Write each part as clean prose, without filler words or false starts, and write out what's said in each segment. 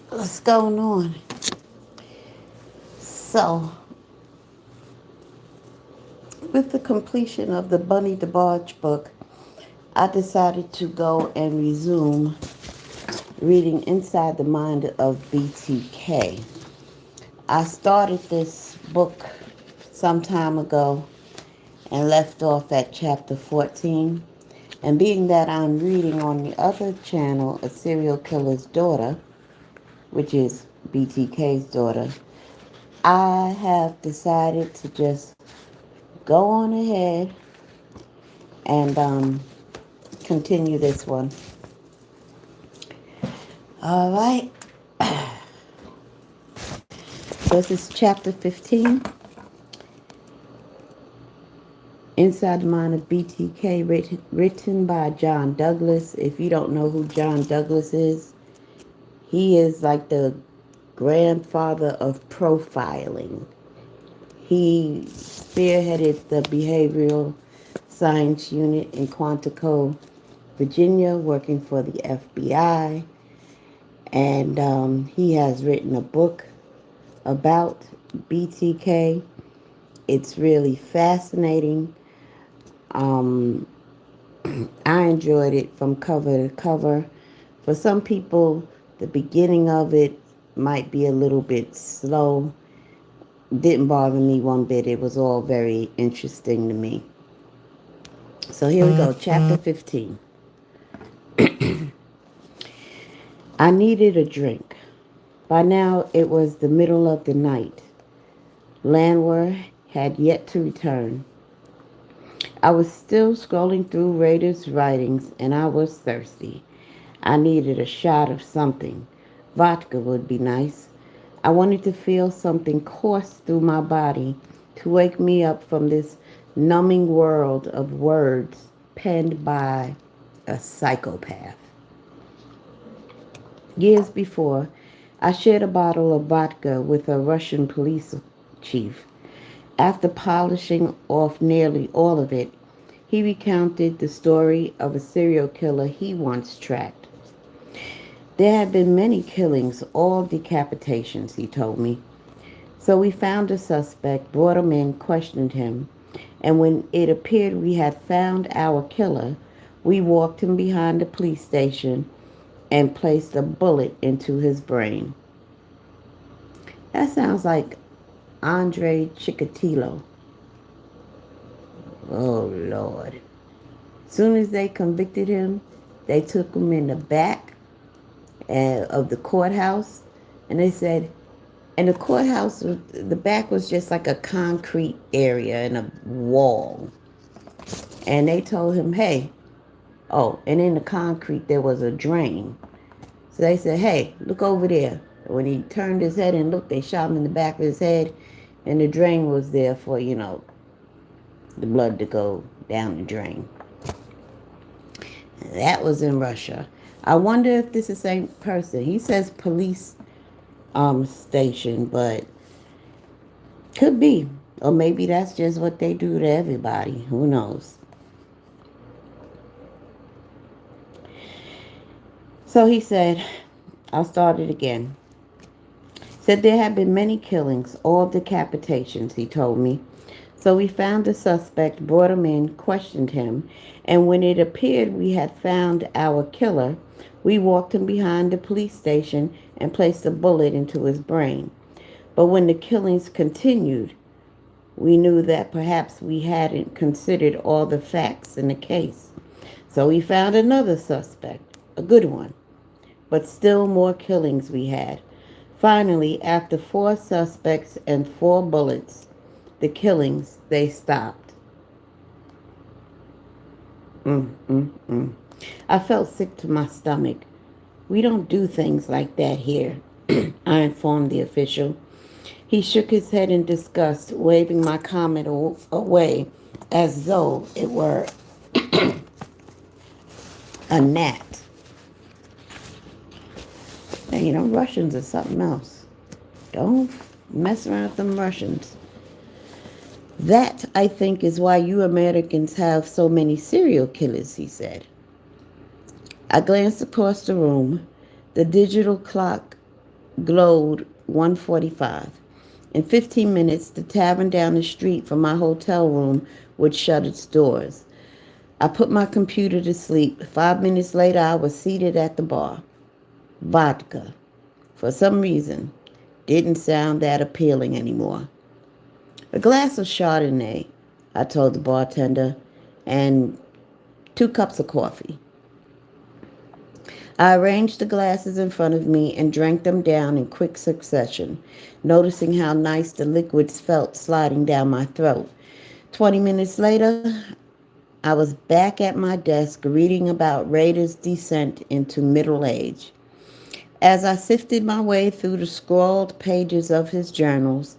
What's going on? So, with the completion of the Bunny DeBarge book, I decided to go and resume reading Inside the Mind of BTK. I started this book some time ago and left off at chapter 14. And being that I'm reading on the other channel, A Serial Killer's Daughter, which is BTK's daughter, I have decided to just go on ahead and continue this one. All right. This is chapter 15, Inside the Mind of BTK, written by John Douglas. If you don't know who John Douglas is, he is like the grandfather of profiling. He spearheaded the behavioral science unit in Quantico, Virginia, working for the FBI. And he has written a book about BTK. It's really fascinating. Um, I enjoyed it from cover to cover. For some people, the beginning of it might be a little bit slow. Didn't bother me one bit. It was all very interesting to me. So here we go, chapter 15. I needed a drink. By now, it was the middle of the night. Landwehr had yet to return. I was still scrolling through Rader's writings, and I was thirsty. I needed a shot of something. Vodka would be nice. I wanted to feel something course through my body to wake me up from this numbing world of words penned by a psychopath. Years before, I shared a bottle of vodka with a Russian police chief. After polishing off nearly all of it, he recounted the story of a serial killer he once tracked. There had been many killings, all decapitations, he told me. So we found a suspect, brought him in, questioned him, and when it appeared we had found our killer, we walked him behind the police station and placed a bullet into his brain. That sounds like Andre Chikatilo. Oh, Lord. Soon as they convicted him, they took him in the back of the courthouse, and they said, and the courthouse, the back was just like a concrete area and a wall. And they told him, hey, oh, and in the concrete there was a drain. So they said, hey, look over there. When he turned his head and looked, they shot him in the back of his head, and the drain was there for, the blood to go down the drain. That was in Russia. I wonder if this is the same person. He says police station, but could be. Or maybe that's just what they do to everybody. Who knows? So he said, I'll start it again. Said there had been many killings, all decapitations, he told me. So we found the suspect, brought him in, questioned him, and when it appeared we had found our killer, we walked him behind the police station and placed a bullet into his brain. But when the killings continued, we knew that perhaps we hadn't considered all the facts in the case. So we found another suspect, a good one, but still more killings we had. Finally, after 4 suspects and 4 bullets, the killings, they stopped. I felt sick to my stomach. We don't do things like that here, I informed the official. He shook his head in disgust, waving my comment away as though it were a gnat. And Russians are something else. Don't mess around with them Russians. That, I think, is why you Americans have so many serial killers, he said. I glanced across the room. The digital clock glowed 1:45. In 15 minutes, the tavern down the street from my hotel room would shut its doors. I put my computer to sleep. 5 minutes later, I was seated at the bar. Vodka, for some reason, didn't sound that appealing anymore. A glass of Chardonnay, I told the bartender, and 2 cups of coffee. I arranged the glasses in front of me and drank them down in quick succession, noticing how nice the liquids felt sliding down my throat. 20 minutes later, I was back at my desk reading about Rader's descent into middle age. As I sifted my way through the scrawled pages of his journals,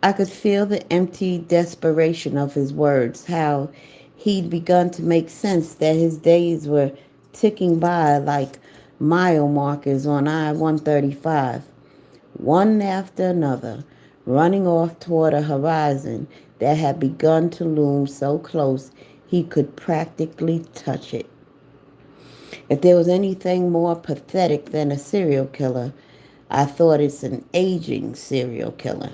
I could feel the empty desperation of his words, how he'd begun to make sense that his days were ticking by like mile markers on I-135, one after another, running off toward a horizon that had begun to loom so close he could practically touch it. If there was anything more pathetic than a serial killer, I thought it's an aging serial killer.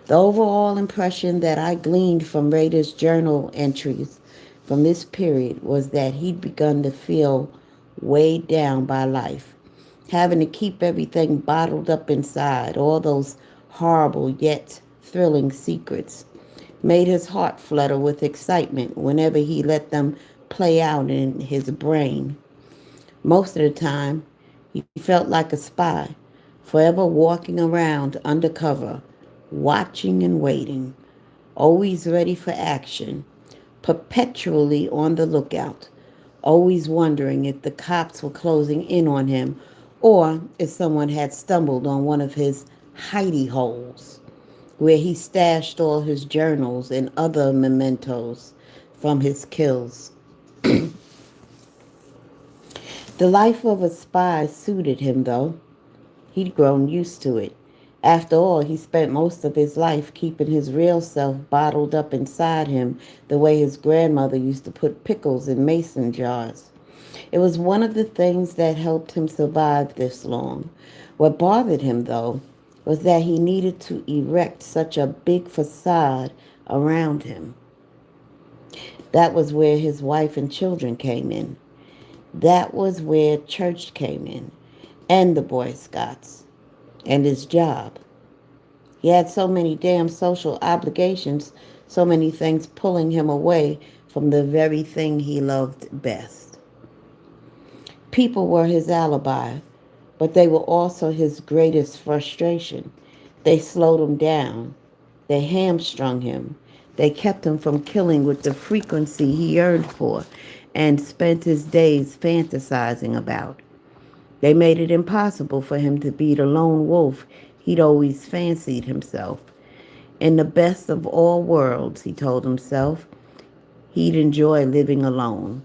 The overall impression that I gleaned from Rader's journal entries from this period was that he'd begun to feel weighed down by life, having to keep everything bottled up inside, all those horrible yet thrilling secrets, made his heart flutter with excitement whenever he let them play out in his brain. Most of the time, he felt like a spy, forever walking around undercover, watching and waiting, always ready for action, perpetually on the lookout, always wondering if the cops were closing in on him or if someone had stumbled on one of his hidey holes where he stashed all his journals and other mementos from his kills. The life of a spy suited him, though. He'd grown used to it. After all, he spent most of his life keeping his real self bottled up inside him the way his grandmother used to put pickles in mason jars. It was one of the things that helped him survive this long. What bothered him, though, was that he needed to erect such a big facade around him. That was where his wife and children came in. That was where church came in, and the Boy Scouts, and his job. He had so many damn social obligations, so many things pulling him away from the very thing he loved best. People were his alibi, but they were also his greatest frustration. They slowed him down. They hamstrung him. They kept him from killing with the frequency he yearned for and spent his days fantasizing about. They made it impossible for him to be the lone wolf he'd always fancied himself. In the best of all worlds, he told himself, he'd enjoy living alone.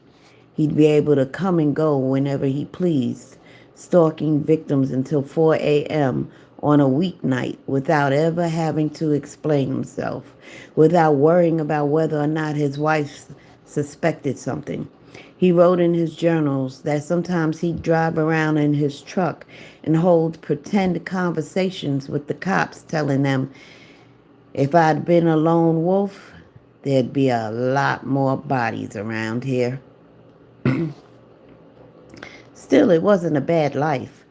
He'd be able to come and go whenever he pleased, stalking victims until 4 a.m. on a weeknight without ever having to explain himself, without worrying about whether or not his wife suspected something. He wrote in his journals that sometimes he'd drive around in his truck and hold pretend conversations with the cops, telling them, if I'd been a lone wolf, there'd be a lot more bodies around here. Still, it wasn't a bad life.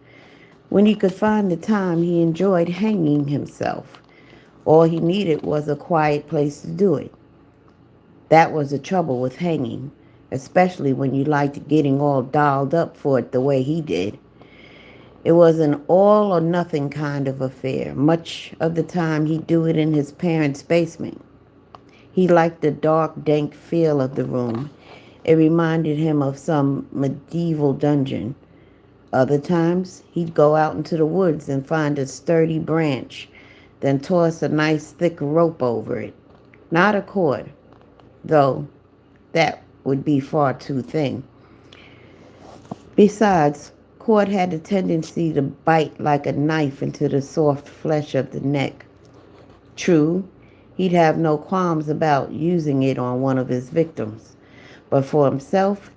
When he could find the time, he enjoyed hanging himself. All he needed was a quiet place to do it. That was the trouble with hanging, especially when you liked getting all dolled up for it the way he did. It was an all or nothing kind of affair. Much of the time he'd do it in his parents' basement. He liked the dark, dank feel of the room. It reminded him of some medieval dungeon. Other times, he'd go out into the woods and find a sturdy branch, then toss a nice thick rope over it. Not a cord, though that would be far too thin. Besides, cord had a tendency to bite like a knife into the soft flesh of the neck. True, he'd have no qualms about using it on one of his victims, but for himself,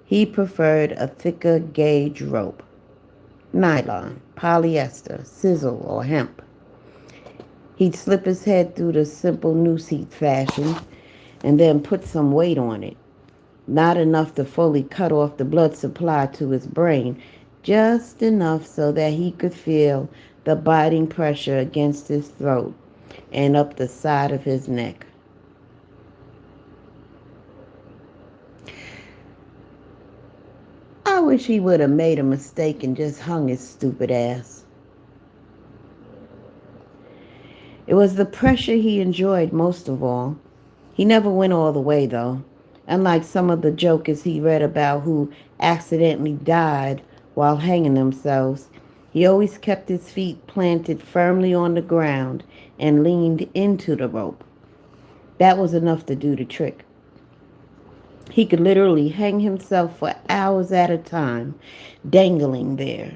he preferred a thicker gauge rope. nylon, polyester, sizzle, or hemp. He'd slip his head through the simple noose he'd fashioned and then put some weight on it. Not enough to fully cut off the blood supply to his brain, just enough so that he could feel the biting pressure against his throat and up the side of his neck. I wish he would have made a mistake and just hung his stupid ass. It was the pressure he enjoyed most of all. He never went all the way, though. Unlike some of the jokers he read about who accidentally died while hanging themselves, he always kept his feet planted firmly on the ground and leaned into the rope. That was enough to do the trick. He could literally hang himself for hours at a time, dangling there,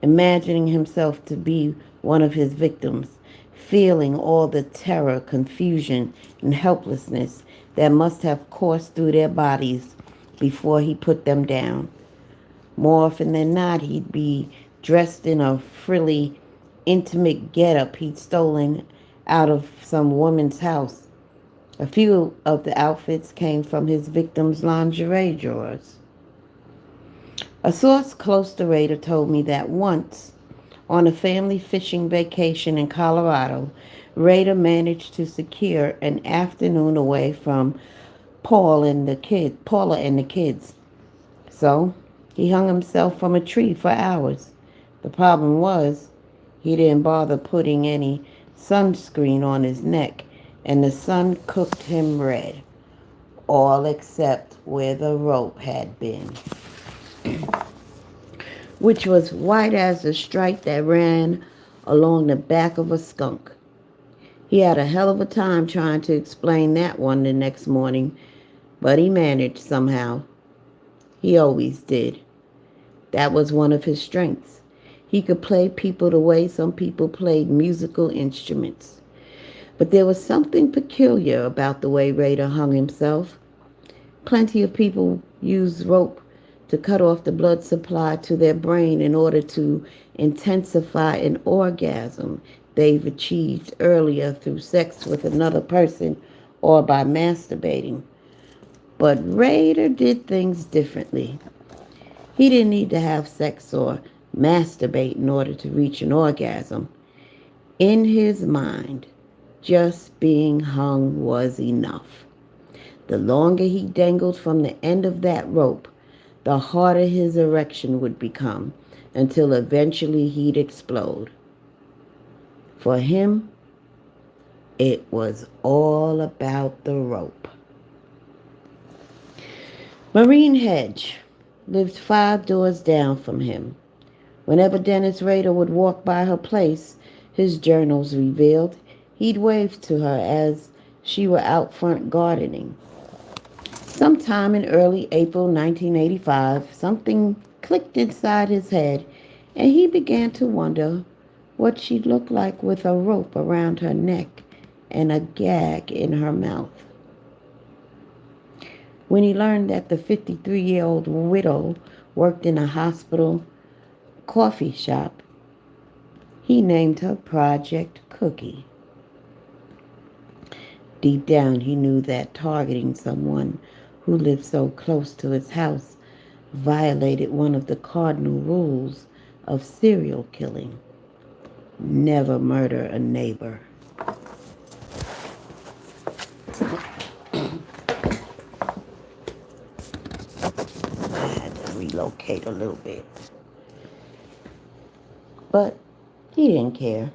imagining himself to be one of his victims, feeling all the terror, confusion, and helplessness that must have coursed through their bodies before he put them down. More often than not, he'd be dressed in a frilly, intimate getup he'd stolen out of some woman's house. A few of the outfits came from his victims' lingerie drawers. A source close to Raider told me that once, on a family fishing vacation in Colorado, Raider managed to secure an afternoon away from Paula and the kids. So he hung himself from a tree for hours. The problem was he didn't bother putting any sunscreen on his neck, and the sun cooked him red, all except where the rope had been, which was white as the stripe that ran along the back of a skunk. He had a hell of a time trying to explain that one the next morning, but he managed somehow. He always did. That was one of his strengths. He could play people the way some people played musical instruments. But there was something peculiar about the way Raider hung himself. Plenty of people use rope to cut off the blood supply to their brain in order to intensify an orgasm they've achieved earlier through sex with another person or by masturbating. But Raider did things differently. He didn't need to have sex or masturbate in order to reach an orgasm. In his mind, just being hung was enough. The longer he dangled from the end of that rope, the harder his erection would become, until eventually he'd explode. For him, it was all about the rope. Marine Hedge lived 5 doors down from him. Whenever Dennis Rader would walk by her place, his journals revealed, he'd wave to her as she were out front gardening. Sometime in early April 1985, something clicked inside his head, and he began to wonder what she'd look like with a rope around her neck and a gag in her mouth. When he learned that the 53-year-old widow worked in a hospital coffee shop, he named her Project Cookie. Deep down, he knew that targeting someone who lived so close to his house violated one of the cardinal rules of serial killing. Never murder a neighbor. I had to relocate a little bit. But he didn't care.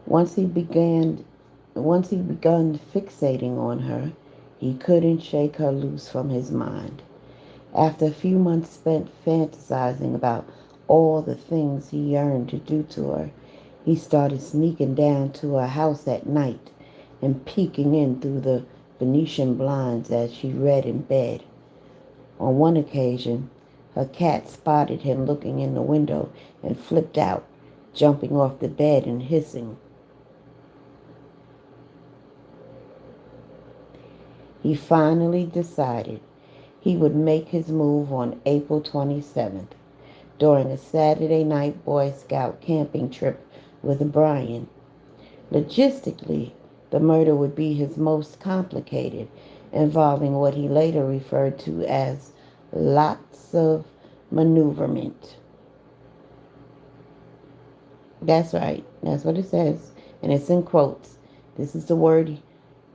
Once he begun fixating on her, he couldn't shake her loose from his mind. After a few months spent fantasizing about all the things he yearned to do to her, he started sneaking down to her house at night and peeking in through the Venetian blinds as she read in bed. On one occasion, her cat spotted him looking in the window and flipped out, jumping off the bed and hissing. He finally decided he would make his move on April 27th, during a Saturday night Boy Scout camping trip with Brian. Logistically, the murder would be his most complicated, involving what he later referred to as lots of maneuverment. That's right. That's what it says. And it's in quotes. This is the word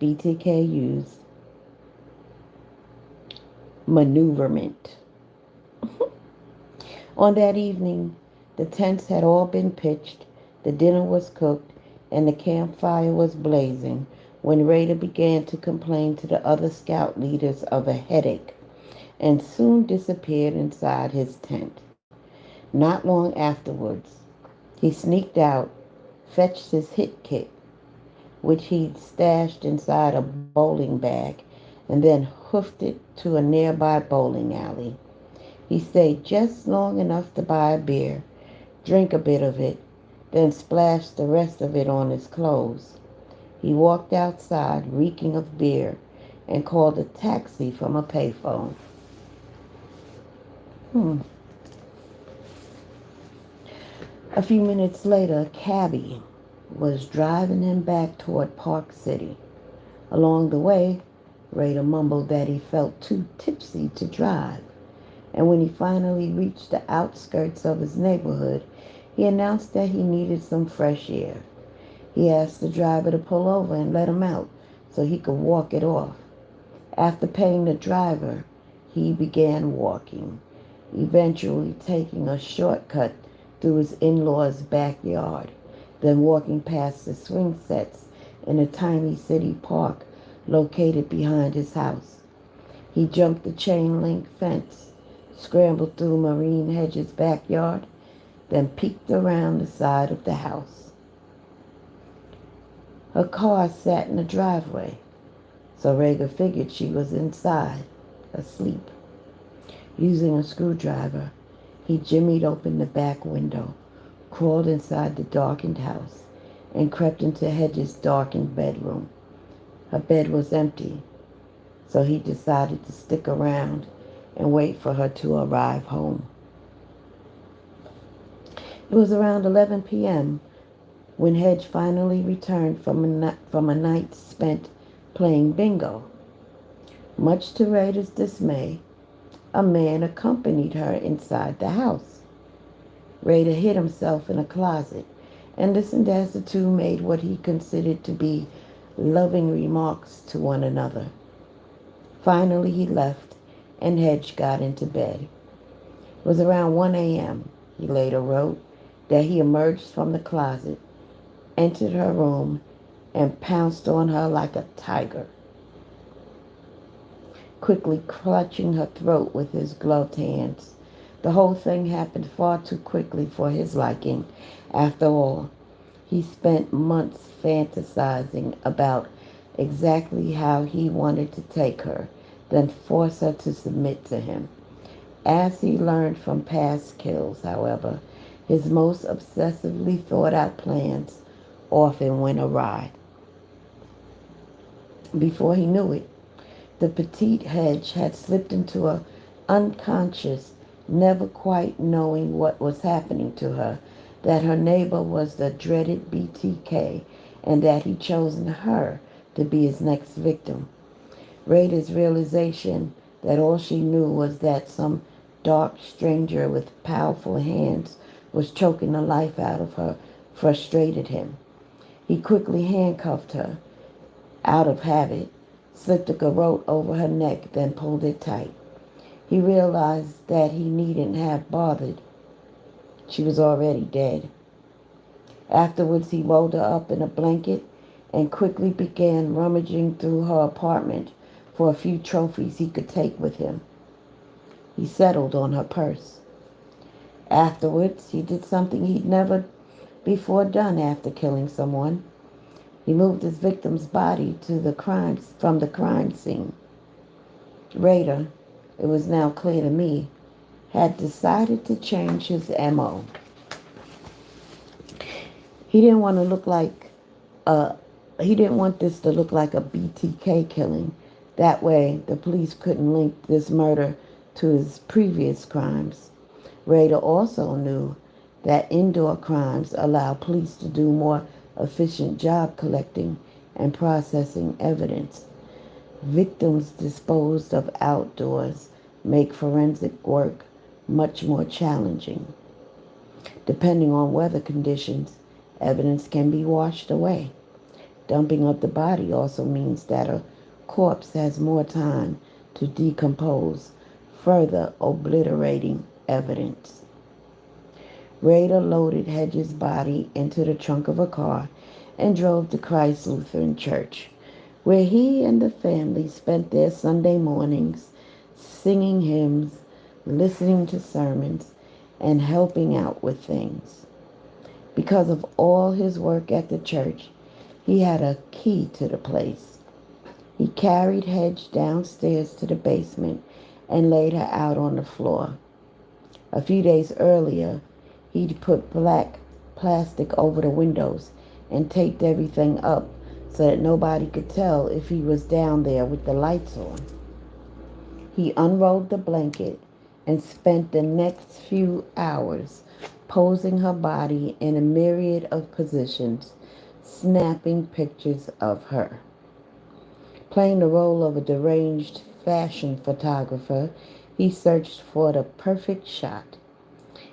BTK used. Maneuverment. On that evening, the tents had all been pitched, the dinner was cooked, and the campfire was blazing when Raider began to complain to the other scout leaders of a headache and soon disappeared inside his tent. Not long afterwards, he sneaked out, fetched his hit kit, which he'd stashed inside a bowling bag, and then hoofed it to a nearby bowling alley. He stayed just long enough to buy a beer, drink a bit of it, then splashed the rest of it on his clothes. He walked outside, reeking of beer, and called a taxi from a payphone. Hmm. A few minutes later, a cabbie was driving him back toward Park City. Along the way, Raider mumbled that he felt too tipsy to drive, and when he finally reached the outskirts of his neighborhood, he announced that he needed some fresh air. He asked the driver to pull over and let him out so he could walk it off. After paying the driver, he began walking, eventually taking a shortcut through his in-laws' backyard, then walking past the swing sets in a tiny city park located behind his house. He jumped the chain-link fence, scrambled through Marine Hedges' backyard, then peeked around the side of the house. Her car sat in the driveway, so Rhaegar figured she was inside, asleep. Using a screwdriver, he jimmied open the back window, crawled inside the darkened house, and crept into Hedges' darkened bedroom. Her bed was empty, so he decided to stick around and wait for her to arrive home. It was around 11 p.m. when Hedge finally returned from a night spent playing bingo. Much to Raider's dismay, a man accompanied her inside the house. Raider hid himself in a closet and listened as the two made what he considered to be loving remarks to one another. Finally he left, and Hedge got into bed. It was around 1 a.m., he later wrote, that he emerged from the closet, entered her room, and pounced on her like a tiger, quickly clutching her throat with his gloved hands. The whole thing happened far too quickly for his liking. After all, he spent months fantasizing about exactly how he wanted to take her, then force her to submit to him. As he learned from past kills, however, his most obsessively thought out plans often went awry. Before he knew it, the petite Hedge had slipped into a unconscious, never quite knowing what was happening to her, that her neighbor was the dreaded BTK, and that he'd chosen her to be his next victim. Raider's realization that all she knew was that some dark stranger with powerful hands was choking the life out of her frustrated him. He quickly handcuffed her, out of habit, slipped a garrote over her neck, then pulled it tight. He realized that he needn't have bothered. She was already dead. Afterwards, he rolled her up in a blanket and quickly began rummaging through her apartment for a few trophies he could take with him. He settled on her purse. Afterwards, he did something he'd never before done after killing someone. He moved his victim's body from the crime scene. Raider, it was now clear to me, had decided to change his MO. He didn't want to look like he didn't want this to look like a BTK killing. That way, the police couldn't link this murder to his previous crimes. Rader also knew that indoor crimes allow police to do more efficient job collecting and processing evidence. Victims disposed of outdoors make forensic work much more challenging. Depending on weather conditions, evidence can be washed away. Dumping of the body also means that a corpse has more time to decompose, further obliterating evidence. Rader loaded Hedges' body into the trunk of a car and drove to Christ Lutheran Church, where he and the family spent their Sunday mornings singing hymns, listening to sermons, and helping out with things. Because of all his work at the church, he had a key to the place. He carried Hedge downstairs to the basement and laid her out on the floor. A few days earlier, he'd put black plastic over the windows and taped everything up so that nobody could tell if he was down there with the lights on. He unrolled the blanket and spent the next few hours posing her body in a myriad of positions, snapping pictures of her. Playing the role of a deranged fashion photographer, he searched for the perfect shot.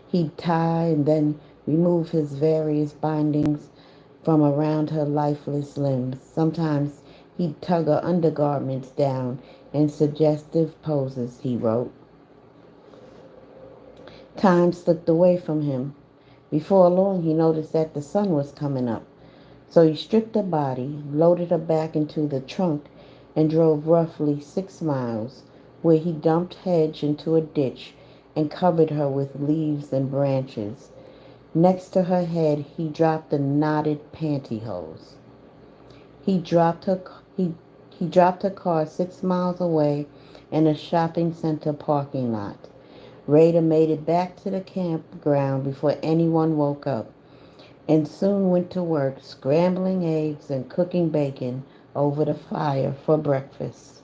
He'd tie and then remove his various bindings from around her lifeless limbs. Sometimes he'd tug her undergarments down in suggestive poses, he wrote. Time slipped away from him. Before long, he noticed that the sun was coming up. So he stripped her body, loaded her back into the trunk, and drove roughly 6 miles, where he dumped Hedge into a ditch and covered her with leaves and branches. Next to her head, he dropped the knotted pantyhose. He dropped her. He dropped her car 6 miles away in a shopping center parking lot. Rader made it back to the campground before anyone woke up, and soon went to work scrambling eggs and cooking bacon over the fire for breakfast.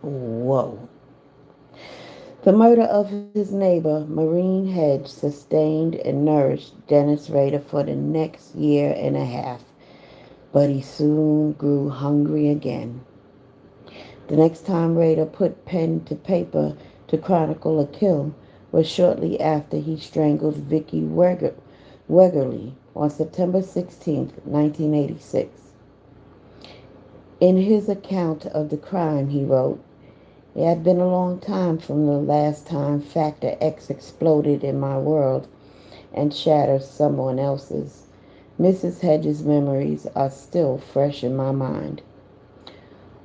Whoa. The murder of his neighbor, Marine Hedge, sustained and nourished Dennis Rader for the next year and a half, but he soon grew hungry again. The next time Rader put pen to paper to chronicle a kill was shortly after he strangled Vicky Wegerly on September 16, 1986. In his account of the crime, he wrote, "It had been a long time from the last time Factor X exploded in my world and shattered someone else's. Mrs. Hedges' memories are still fresh in my mind."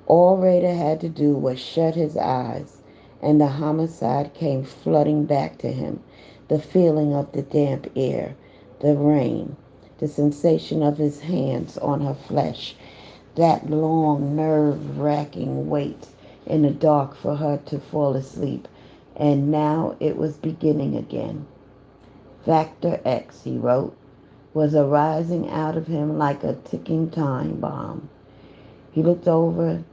All Rader had to do was shut his eyes, and the homicide came flooding back to him. The feeling of the damp air, the rain, the sensation of his hands on her flesh, that long, nerve-wracking wait in the dark for her to fall asleep. And now it was beginning again. Factor X, he wrote, was arising out of him like a ticking time bomb. He looked over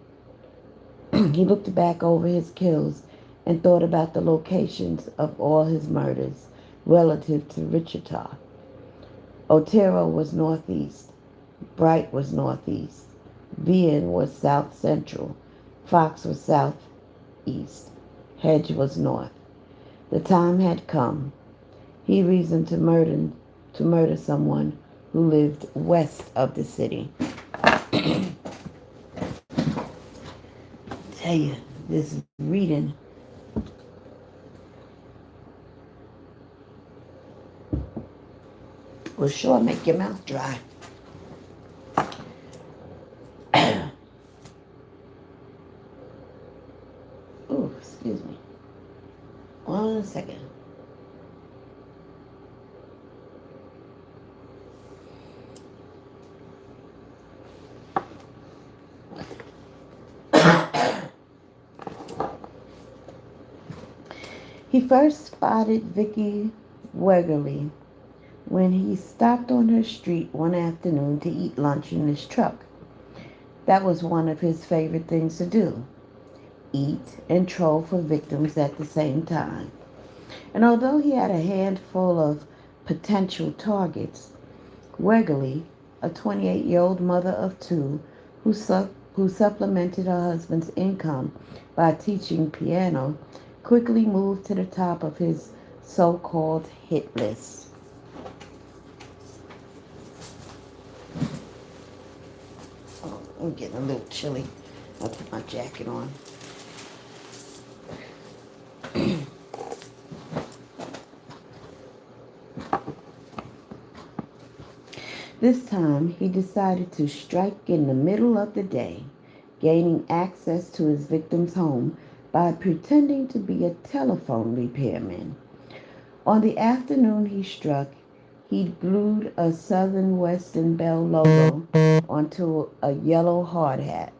He looked back over his kills and thought about the locations of all his murders relative to Wichita. Otero was northeast. Bright was northeast. Vian was south central. Fox was southeast. Hedge was north. The time had come. He reasoned to murder someone who lived west of the city. Tell you, this reading will sure make your mouth dry. Ooh, excuse me. 1 second. He first spotted Vicky Wegerly when he stopped on her street one afternoon to eat lunch in his truck. That was one of his favorite things to do. eat, and troll for victims at the same time. And although he had a handful of potential targets, Wegerly, a 28-year-old mother of two who supplemented her husband's income by teaching piano, quickly moved to the top of his so-called hit list. Oh, I'm getting a little chilly. I'll put my jacket on. This time, he decided to strike in the middle of the day, gaining access to his victim's home by pretending to be a telephone repairman. On the afternoon he struck, he glued a Southern Western Bell logo onto a yellow hard hat.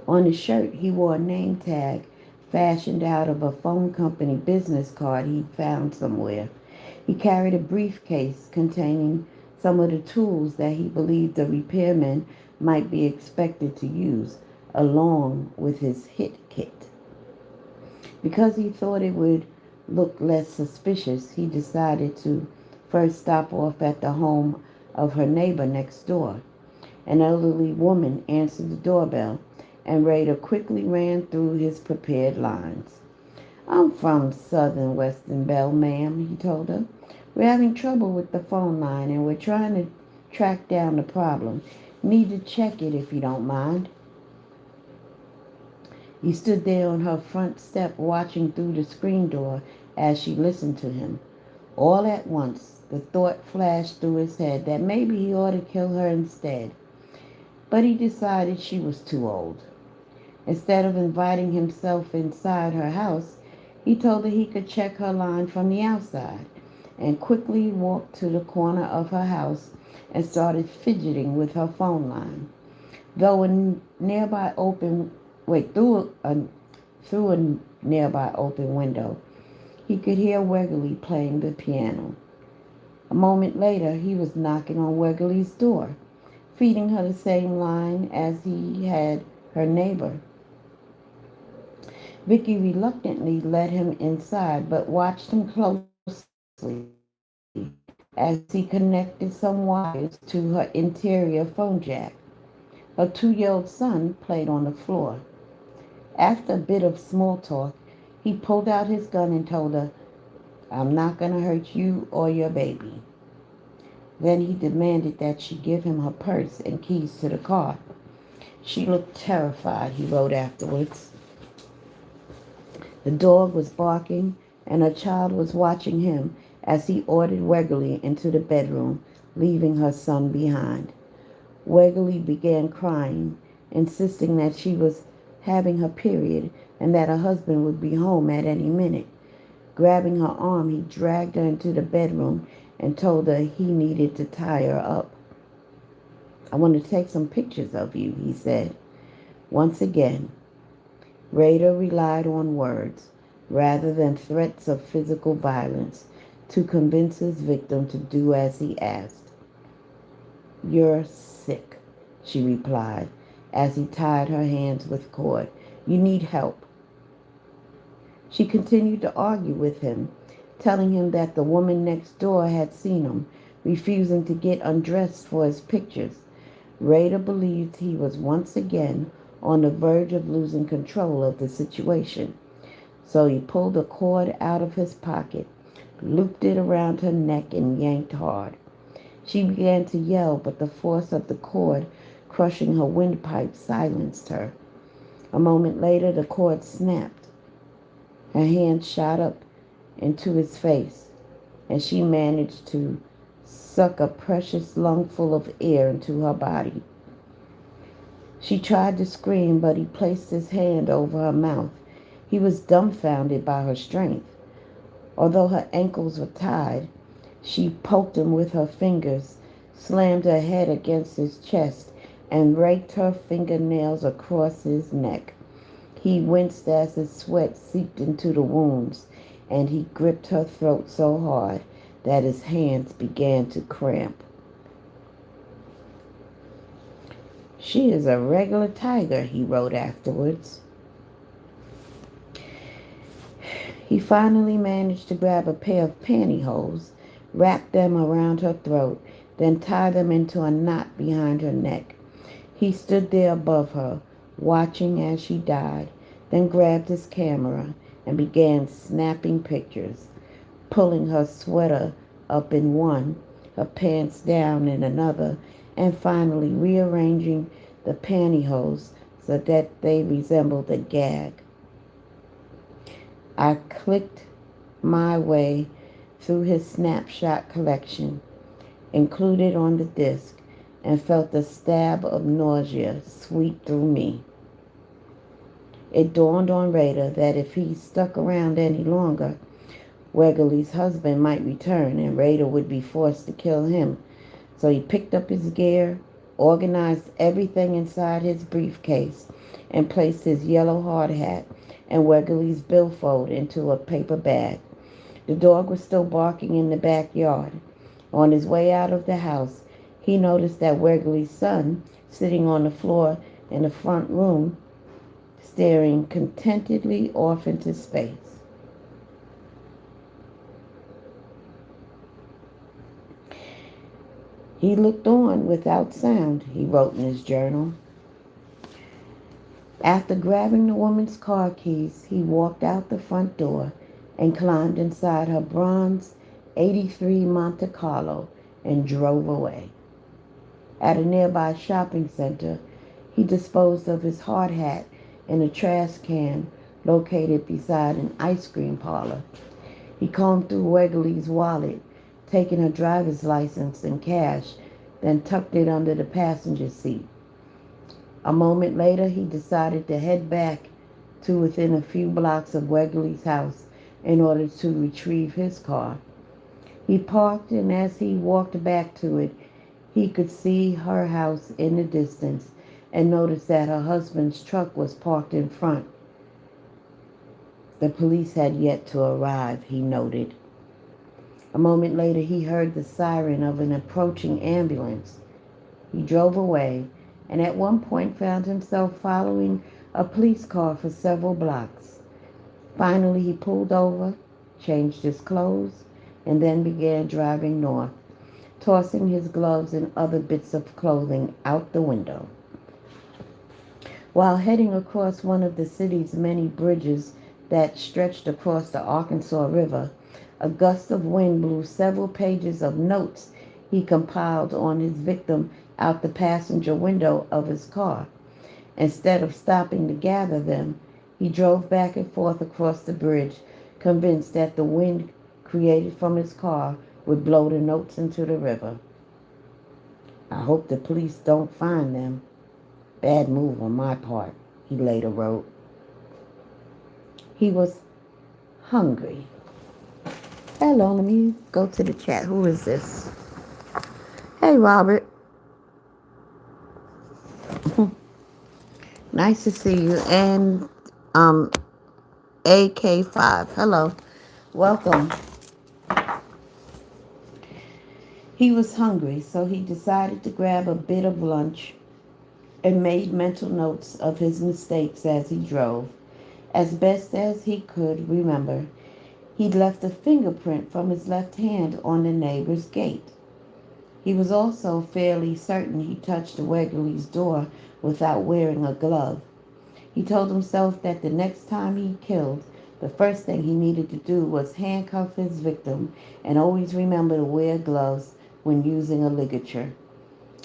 On his shirt, he wore a name tag fashioned out of a phone company business card he'd found somewhere. He carried a briefcase containing some of the tools that he believed the repairman might be expected to use, along with his hit kit. Because he thought it would look less suspicious, he decided to first stop off at the home of her neighbor next door. An elderly woman answered the doorbell, and Rader quickly ran through his prepared lines. "I'm from Southern Western Bell, ma'am," he told her. "We're having trouble with the phone line, and we're trying to track down the problem. Need to check it if you don't mind." He stood there on her front step watching through the screen door as she listened to him. All at once, the thought flashed through his head that maybe he ought to kill her instead. But he decided she was too old. Instead of inviting himself inside her house, he told her he could check her line from the outside, and quickly walked to the corner of her house and started fidgeting with her phone line. Though a nearby open wait through a nearby open window, he could hear Wegerly playing the piano. A moment later, he was knocking on Wegerly's door, feeding her the same line as he had her neighbor. Vicky reluctantly led him inside, but watched him closely as he connected some wires to her interior phone jack. Her 2-year-old son played on the floor. After a bit of small talk, he pulled out his gun and told her, "I'm not going to hurt you or your baby." Then he demanded that she give him her purse and keys to the car. "She looked terrified," he wrote afterwards. The dog was barking, and her child was watching him as he ordered Wegerly into the bedroom, leaving her son behind. Wegerly began crying, insisting that she was having her period and that her husband would be home at any minute. Grabbing her arm, he dragged her into the bedroom and told her he needed to tie her up. "I want to take some pictures of you," he said. Once again, Rader relied on words rather than threats of physical violence to convince his victim to do as he asked. "You're sick," she replied as he tied her hands with cord. "You need help." She continued to argue with him, telling him that the woman next door had seen him, refusing to get undressed for his pictures. Rader believed he was once again on the verge of losing control of the situation. So he pulled a cord out of his pocket, looped it around her neck, and yanked hard. She began to yell, but the force of the cord crushing her windpipe silenced her. A moment later, the cord snapped. Her hand shot up into his face, and she managed to suck a precious lungful of air into her body. She tried to scream, but he placed his hand over her mouth. He was dumbfounded by her strength. Although her ankles were tied, she poked him with her fingers, slammed her head against his chest, and raked her fingernails across his neck. He winced as his sweat seeped into the wounds, and he gripped her throat so hard that his hands began to cramp. She is a regular tiger, he wrote afterwards. He finally managed to grab a pair of pantyhose, wrap them around her throat, then tie them into a knot behind her neck. He stood there above her, watching as she died, then grabbed his camera and began snapping pictures, pulling her sweater up in one, her pants down in another, and finally rearranging the pantyhose so that they resembled a gag. I clicked my way through his snapshot collection, included on the disc, and felt a stab of nausea sweep through me. It dawned on Rada that if he stuck around any longer, Wegley's husband might return and Rada would be forced to kill him. So he picked up his gear, organized everything inside his briefcase, and placed his yellow hard hat and Wegley's billfold into a paper bag. The dog was still barking in the backyard. On his way out of the house, he noticed that Wegley's son, sitting on the floor in the front room, staring contentedly off into space. He looked on without sound, he wrote in his journal. After grabbing the woman's car keys, he walked out the front door and climbed inside her bronze '83 Monte Carlo and drove away. At a nearby shopping center, he disposed of his hard hat in a trash can located beside an ice cream parlor. He combed through Wegley's wallet, taking her driver's license and cash, then tucked it under the passenger seat. A moment later, he decided to head back to within a few blocks of Wegley's house in order to retrieve his car. He parked, and as he walked back to it, he could see her house in the distance and noticed that her husband's truck was parked in front. The police had yet to arrive, he noted. A moment later, he heard the siren of an approaching ambulance. He drove away and at one point found himself following a police car for several blocks. Finally, he pulled over, changed his clothes, and then began driving north, tossing his gloves and other bits of clothing out the window. While heading across one of the city's many bridges that stretched across the Arkansas River, a gust of wind blew several pages of notes he compiled on his victim out the passenger window of his car. Instead of stopping to gather them, he drove back and forth across the bridge, convinced that the wind created from his car would blow the notes into the river. I hope the police don't find them. Bad move on my part, he later wrote. He was hungry. Hello, let me go to the chat. Who is this? Hey, Robert. Nice to see you. And AK5. Hello. Welcome. He was hungry, so he decided to grab a bit of lunch and made mental notes of his mistakes as he drove. As best as he could remember, he'd left a fingerprint from his left hand on the neighbor's gate. He was also fairly certain he touched Wegley's door without wearing a glove. He told himself that the next time he killed, the first thing he needed to do was handcuff his victim and always remember to wear gloves when using a ligature.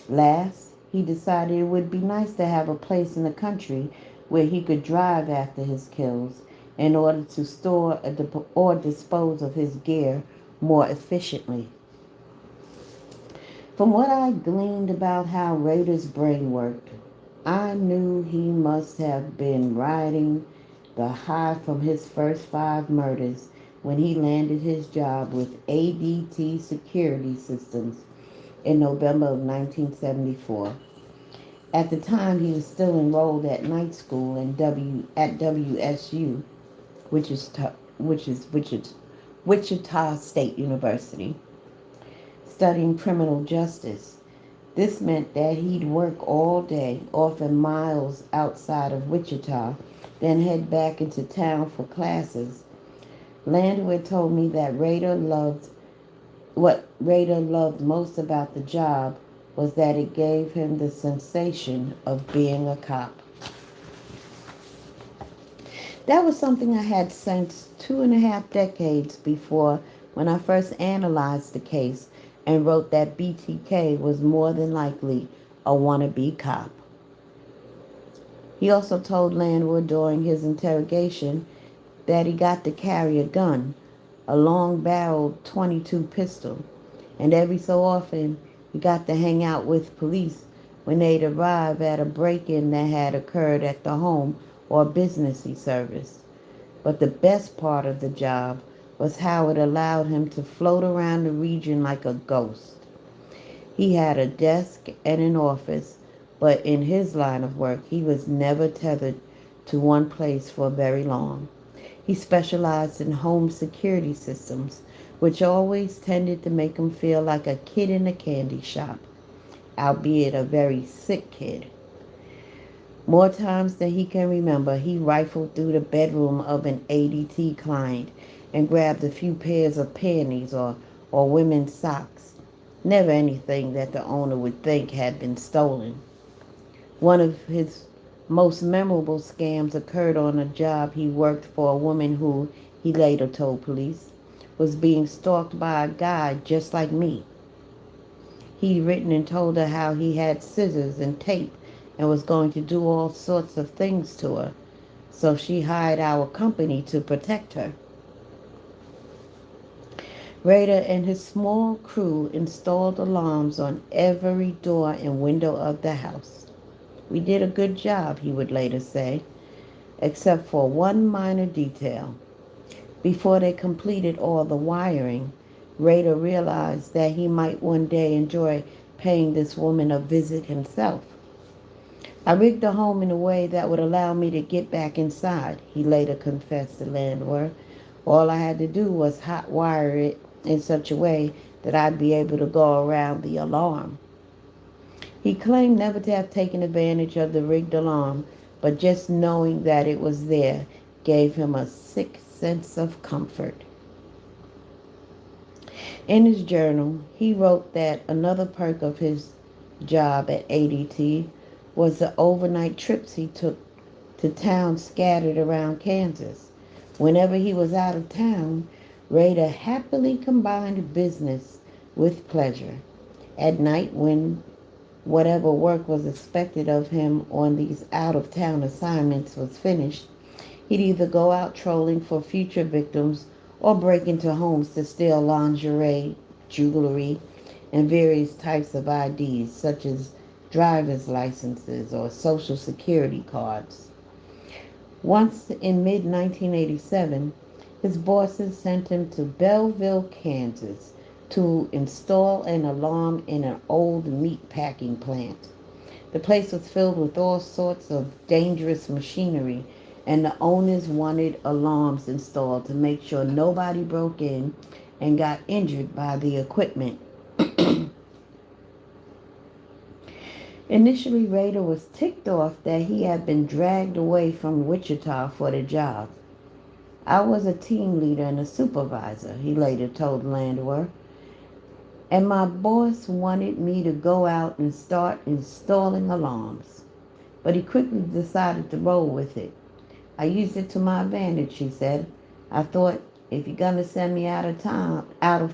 Last, he decided it would be nice to have a place in the country where he could drive after his kills in order to store or dispose of his gear more efficiently. From what I gleaned about how Rader's brain worked, I knew he must have been riding the high from his first 5 murders when he landed his job with ADT Security Systems in November of 1974. At the time, he was still enrolled at night school at WSU, which is Wichita State University, studying criminal justice. This meant that he'd work all day, often miles outside of Wichita, then head back into town for classes. Landwehr told me that what Rader loved most about the job was that it gave him the sensation of being a cop. That was something I had sensed 2.5 decades before when I first analyzed the case and wrote that BTK was more than likely a wannabe cop. He also told Landwehr during his interrogation that he got to carry a gun, a long-barreled .22 pistol, and every so often he got to hang out with police when they'd arrive at a break-in that had occurred at the home or business he serviced. But the best part of the job was how it allowed him to float around the region like a ghost. He had a desk and an office, but in his line of work, he was never tethered to one place for very long. He specialized in home security systems, which always tended to make him feel like a kid in a candy shop, albeit a very sick kid. More times than he can remember, he rifled through the bedroom of an ADT client and grabbed a few pairs of panties or women's socks. Never anything that the owner would think had been stolen. One of his most memorable scams occurred on a job he worked for a woman who, he later told police, was being stalked by a guy just like me. He'd written and told her how he had scissors and tape and was going to do all sorts of things to her, so she hired our company to protect her. Rader and his small crew installed alarms on every door and window of the house. We did a good job, he would later say, except for one minor detail. Before they completed all the wiring, Rader realized that he might one day enjoy paying this woman a visit himself. I rigged the home in a way that would allow me to get back inside, he later confessed to Landwehr. All I had to do was hot wire it in such a way that I'd be able to go around the alarm. He claimed never to have taken advantage of the rigged alarm, but just knowing that it was there gave him a sick sense of comfort. In his journal, he wrote that another perk of his job at ADT was the overnight trips he took to towns scattered around Kansas. Whenever he was out of town, Rader happily combined business with pleasure. At night, when whatever work was expected of him on these out-of-town assignments was finished, he'd either go out trolling for future victims or break into homes to steal lingerie, jewelry, and various types of IDs, such as driver's licenses or social security cards. Once in mid-1987, his bosses sent him to Belleville, Kansas, to install an alarm in an old meat packing plant. The place was filled with all sorts of dangerous machinery, and the owners wanted alarms installed to make sure nobody broke in and got injured by the equipment. Initially, Rader was ticked off that he had been dragged away from Wichita for the job. I was a team leader and a supervisor, he later told Landwehr, and my boss wanted me to go out and start installing alarms. But he quickly decided to roll with it. I used it to my advantage, he said. I thought, if you're going to send me out of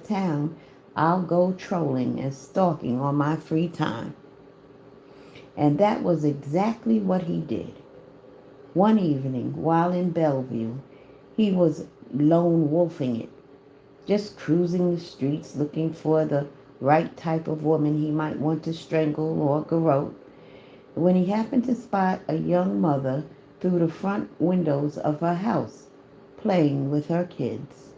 town, I'll go trolling and stalking on my free time. And that was exactly what he did. One evening, while in Bellevue, he was lone wolfing it, just cruising the streets looking for the right type of woman he might want to strangle or garrote, when he happened to spot a young mother through the front windows of her house, playing with her kids.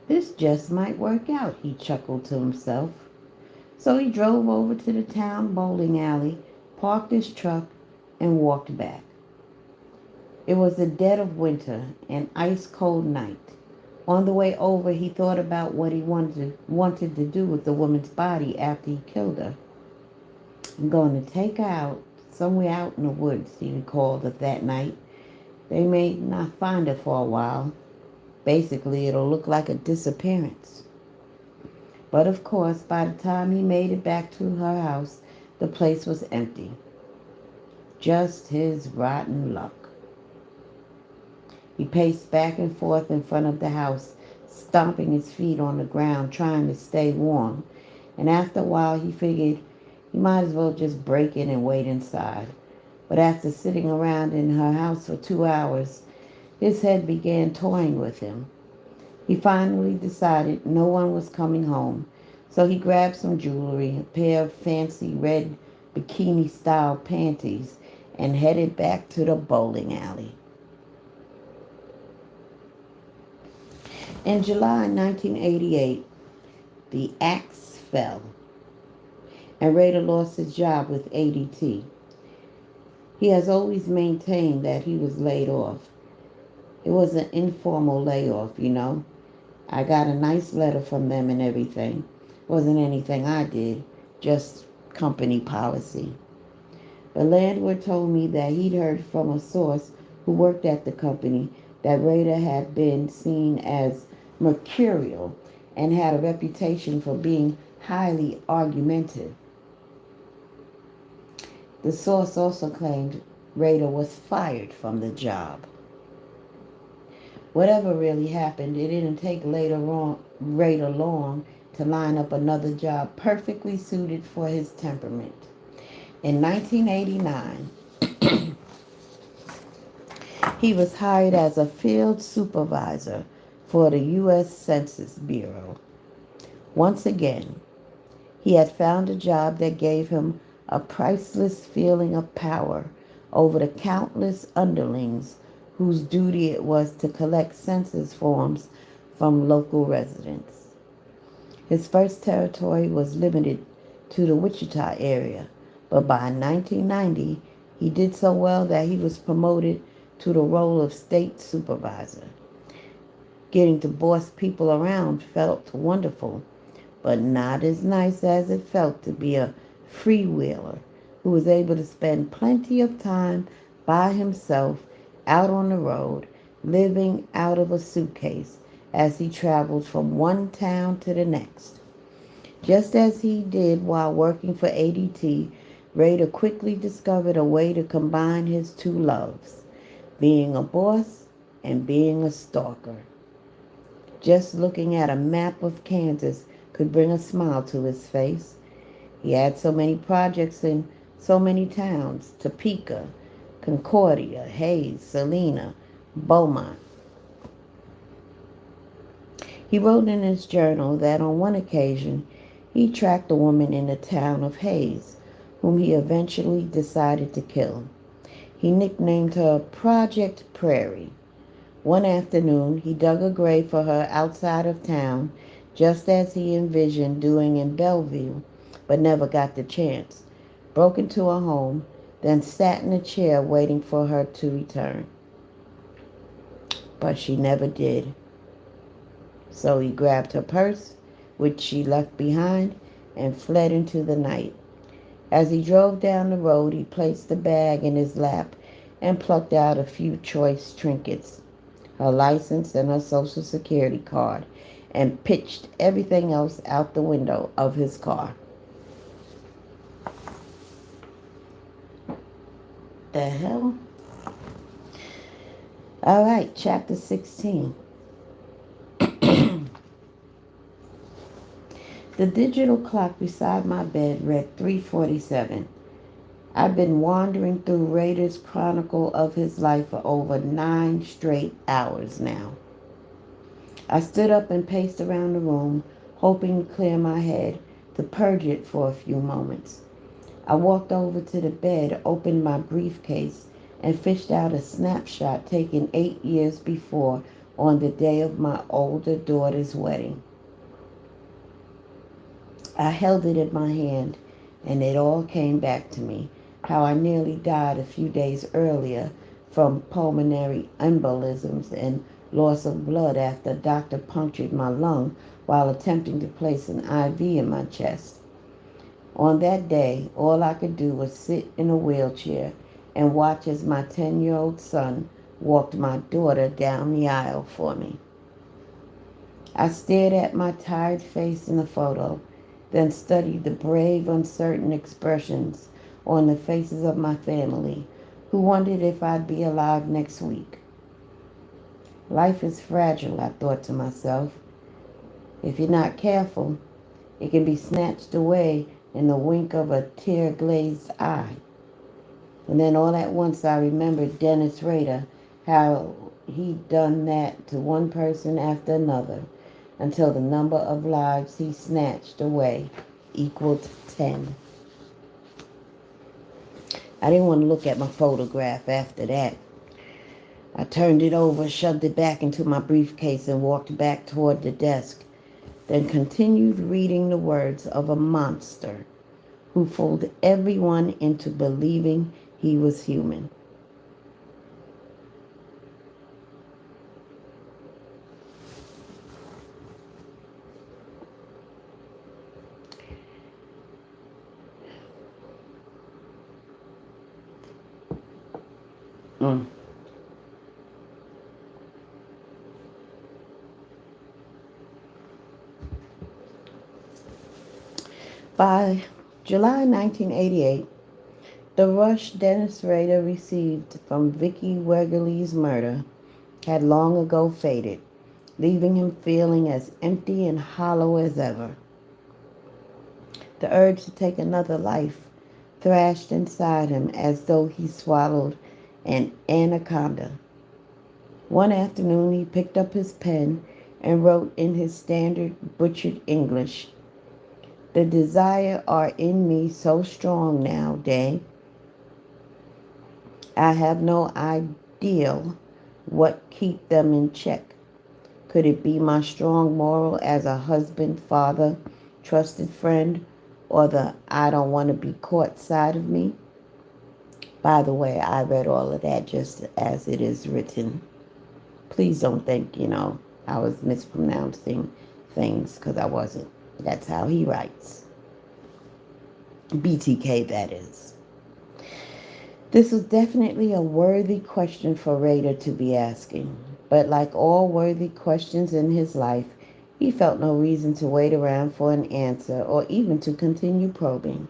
This just might work out, he chuckled to himself. So he drove over to the town bowling alley, parked his truck, and walked back. It was the dead of winter, an ice-cold night. On the way over, he thought about what he wanted to do with the woman's body after he killed her. I'm going to take her out somewhere out in the woods, he recalled of that night. They may not find her for a while. Basically, it'll look like a disappearance. But of course, by the time he made it back to her house, the place was empty. Just his rotten luck. He paced back and forth in front of the house, stomping his feet on the ground, trying to stay warm. And after a while, he figured he might as well just break in and wait inside. But after sitting around in her house for 2 hours, his head began toying with him. He finally decided no one was coming home, so he grabbed some jewelry, a pair of fancy red bikini-style panties, and headed back to the bowling alley. In July 1988, the axe fell, and Rader lost his job with ADT. He has always maintained that he was laid off. It was an informal layoff, you know. I got a nice letter from them and everything. Wasn't anything I did, just company policy. The landlord told me that he'd heard from a source who worked at the company that Rader had been seen as mercurial and had a reputation for being highly argumentative. The source also claimed Rader was fired from the job. Whatever really happened, it didn't take Rader long to line up another job perfectly suited for his temperament. In 1989, he was hired as a field supervisor for the U.S. Census Bureau. Once again, he had found a job that gave him a priceless feeling of power over the countless underlings whose duty it was to collect census forms from local residents. His first territory was limited to the Wichita area, but by 1990, he did so well that he was promoted to the role of state supervisor. Getting to boss people around felt wonderful, but not as nice as it felt to be a freewheeler who was able to spend plenty of time by himself out on the road, living out of a suitcase as he traveled from one town to the next. Just as he did while working for ADT, Rader quickly discovered a way to combine his two loves, being a boss and being a stalker. Just looking at a map of Kansas could bring a smile to his face. He had so many projects in so many towns: Topeka, Concordia, Hayes, Salina, Beaumont. He wrote in his journal that on one occasion he tracked a woman in the town of Hayes, whom he eventually decided to kill. He nicknamed her Project Prairie. One afternoon, he dug a grave for her outside of town, just as he envisioned doing in Bellevue, but never got the chance. Broke into her home, then sat in a chair waiting for her to return. But she never did. So he grabbed her purse, which she left behind, and fled into the night. As he drove down the road, he placed the bag in his lap and plucked out a few choice trinkets, her license and her social security card, and pitched everything else out the window of his car. The hell? All right, chapter 16. The digital clock beside my bed read 3:47. I've been wandering through Rader's chronicle of his life for over 9 straight hours now. I stood up and paced around the room, hoping to clear my head, to purge it for a few moments. I walked over to the bed, opened my briefcase, and fished out a snapshot taken 8 years before on the day of my older daughter's wedding. I held it in my hand, and it all came back to me, how I nearly died a few days earlier from pulmonary embolisms and loss of blood after a doctor punctured my lung while attempting to place an IV in my chest. On that day, all I could do was sit in a wheelchair and watch as my 10-year-old son walked my daughter down the aisle for me. I stared at my tired face in the photo, then studied the brave, uncertain expressions on the faces of my family, who wondered if I'd be alive next week. Life is fragile, I thought to myself. If you're not careful, it can be snatched away in the wink of a tear-glazed eye. And then all at once I remembered Dennis Rader, how he'd done that to one person after another until the number of lives he snatched away equaled 10. I didn't want to look at my photograph after that. I turned it over, shoved it back into my briefcase, and walked back toward the desk, then continued reading the words of a monster who fooled everyone into believing he was human. Mm. By July 1988, the rush Dennis Rader received from Vicky Wegerle's murder had long ago faded, leaving him feeling as empty and hollow as ever. The urge to take another life thrashed inside him as though he swallowed an anaconda. One afternoon he picked up his pen and wrote in his standard butchered English, "The desire are in me so strong now, Day. I have no ideal what keep them in check. Could it be my strong moral as a husband, father, trusted friend, or the I don't want to be caught side of me?" By the way, I read all of that just as it is written. Please don't think, I was mispronouncing things, because I wasn't. That's how he writes. BTK, that is. This was definitely a worthy question for Rader to be asking. But like all worthy questions in his life, he felt no reason to wait around for an answer or even to continue probing.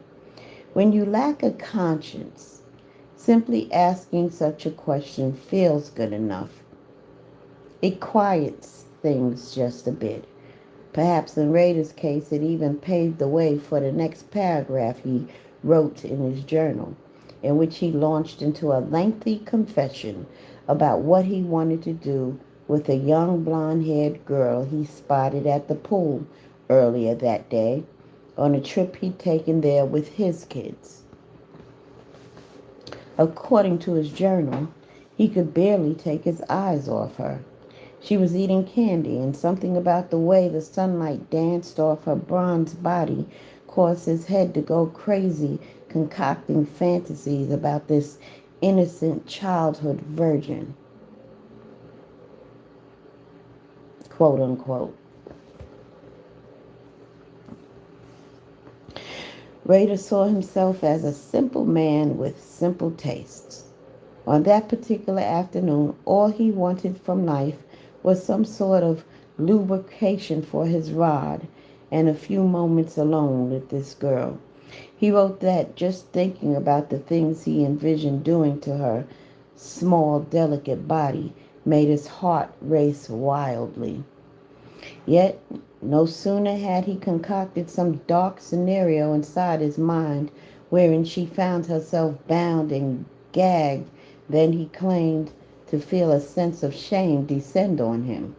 When you lack a conscience, simply asking such a question feels good enough. It quiets things just a bit. Perhaps in Rader's case, it even paved the way for the next paragraph he wrote in his journal, in which he launched into a lengthy confession about what he wanted to do with a young blonde-haired girl he spotted at the pool earlier that day on a trip he'd taken there with his kids. According to his journal, he could barely take his eyes off her. She was eating candy, and something about the way the sunlight danced off her bronze body caused his head to go crazy, concocting fantasies about this innocent childhood virgin, quote unquote. Rader saw himself as a simple man with simple tastes. On that particular afternoon, all he wanted from life was some sort of lubrication for his rod and a few moments alone with this girl. He wrote that just thinking about the things he envisioned doing to her small, delicate body made his heart race wildly. Yet, no sooner had he concocted some dark scenario inside his mind wherein she found herself bound and gagged than he claimed to feel a sense of shame descend on him.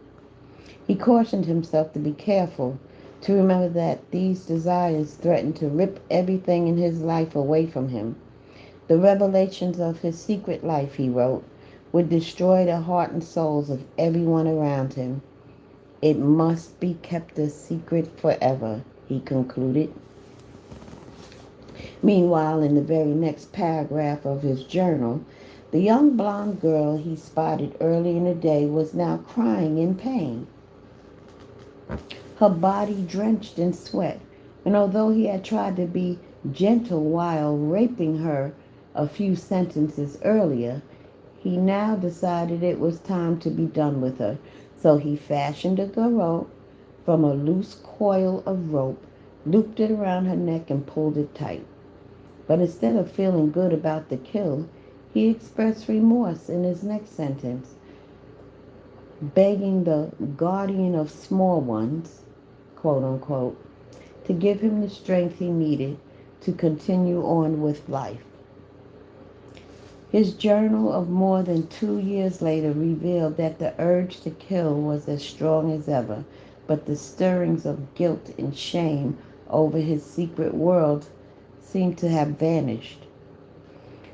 He cautioned himself to be careful, to remember that these desires threatened to rip everything in his life away from him. The revelations of his secret life, he wrote, would destroy the heart and souls of everyone around him. It must be kept a secret forever, he concluded. Meanwhile, in the very next paragraph of his journal, The young blonde girl he spotted early in the day was now crying in pain, her body drenched in sweat. And although he had tried to be gentle while raping her a few sentences earlier, he now decided it was time to be done with her. So he fashioned a garrote from a loose coil of rope, looped it around her neck, and pulled it tight. But instead of feeling good about the kill, he expressed remorse in his next sentence, begging the guardian of small ones, quote unquote, to give him the strength he needed to continue on with life. His journal of more than 2 years later revealed that the urge to kill was as strong as ever, but the stirrings of guilt and shame over his secret world seemed to have vanished.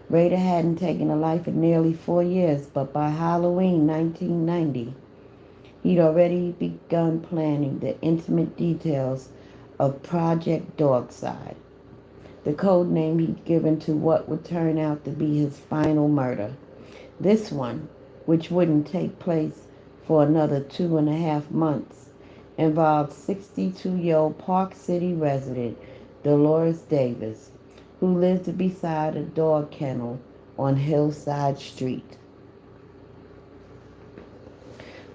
Rader hadn't taken a life in nearly 4 years, but by Halloween 1990, he'd already begun planning the intimate details of Project Dogside, the code name he'd given to what would turn out to be his final murder. This one, which wouldn't take place for another 2.5 months, involved 62-year-old Park City resident Dolores Davis, who lived beside a dog kennel on Hillside Street.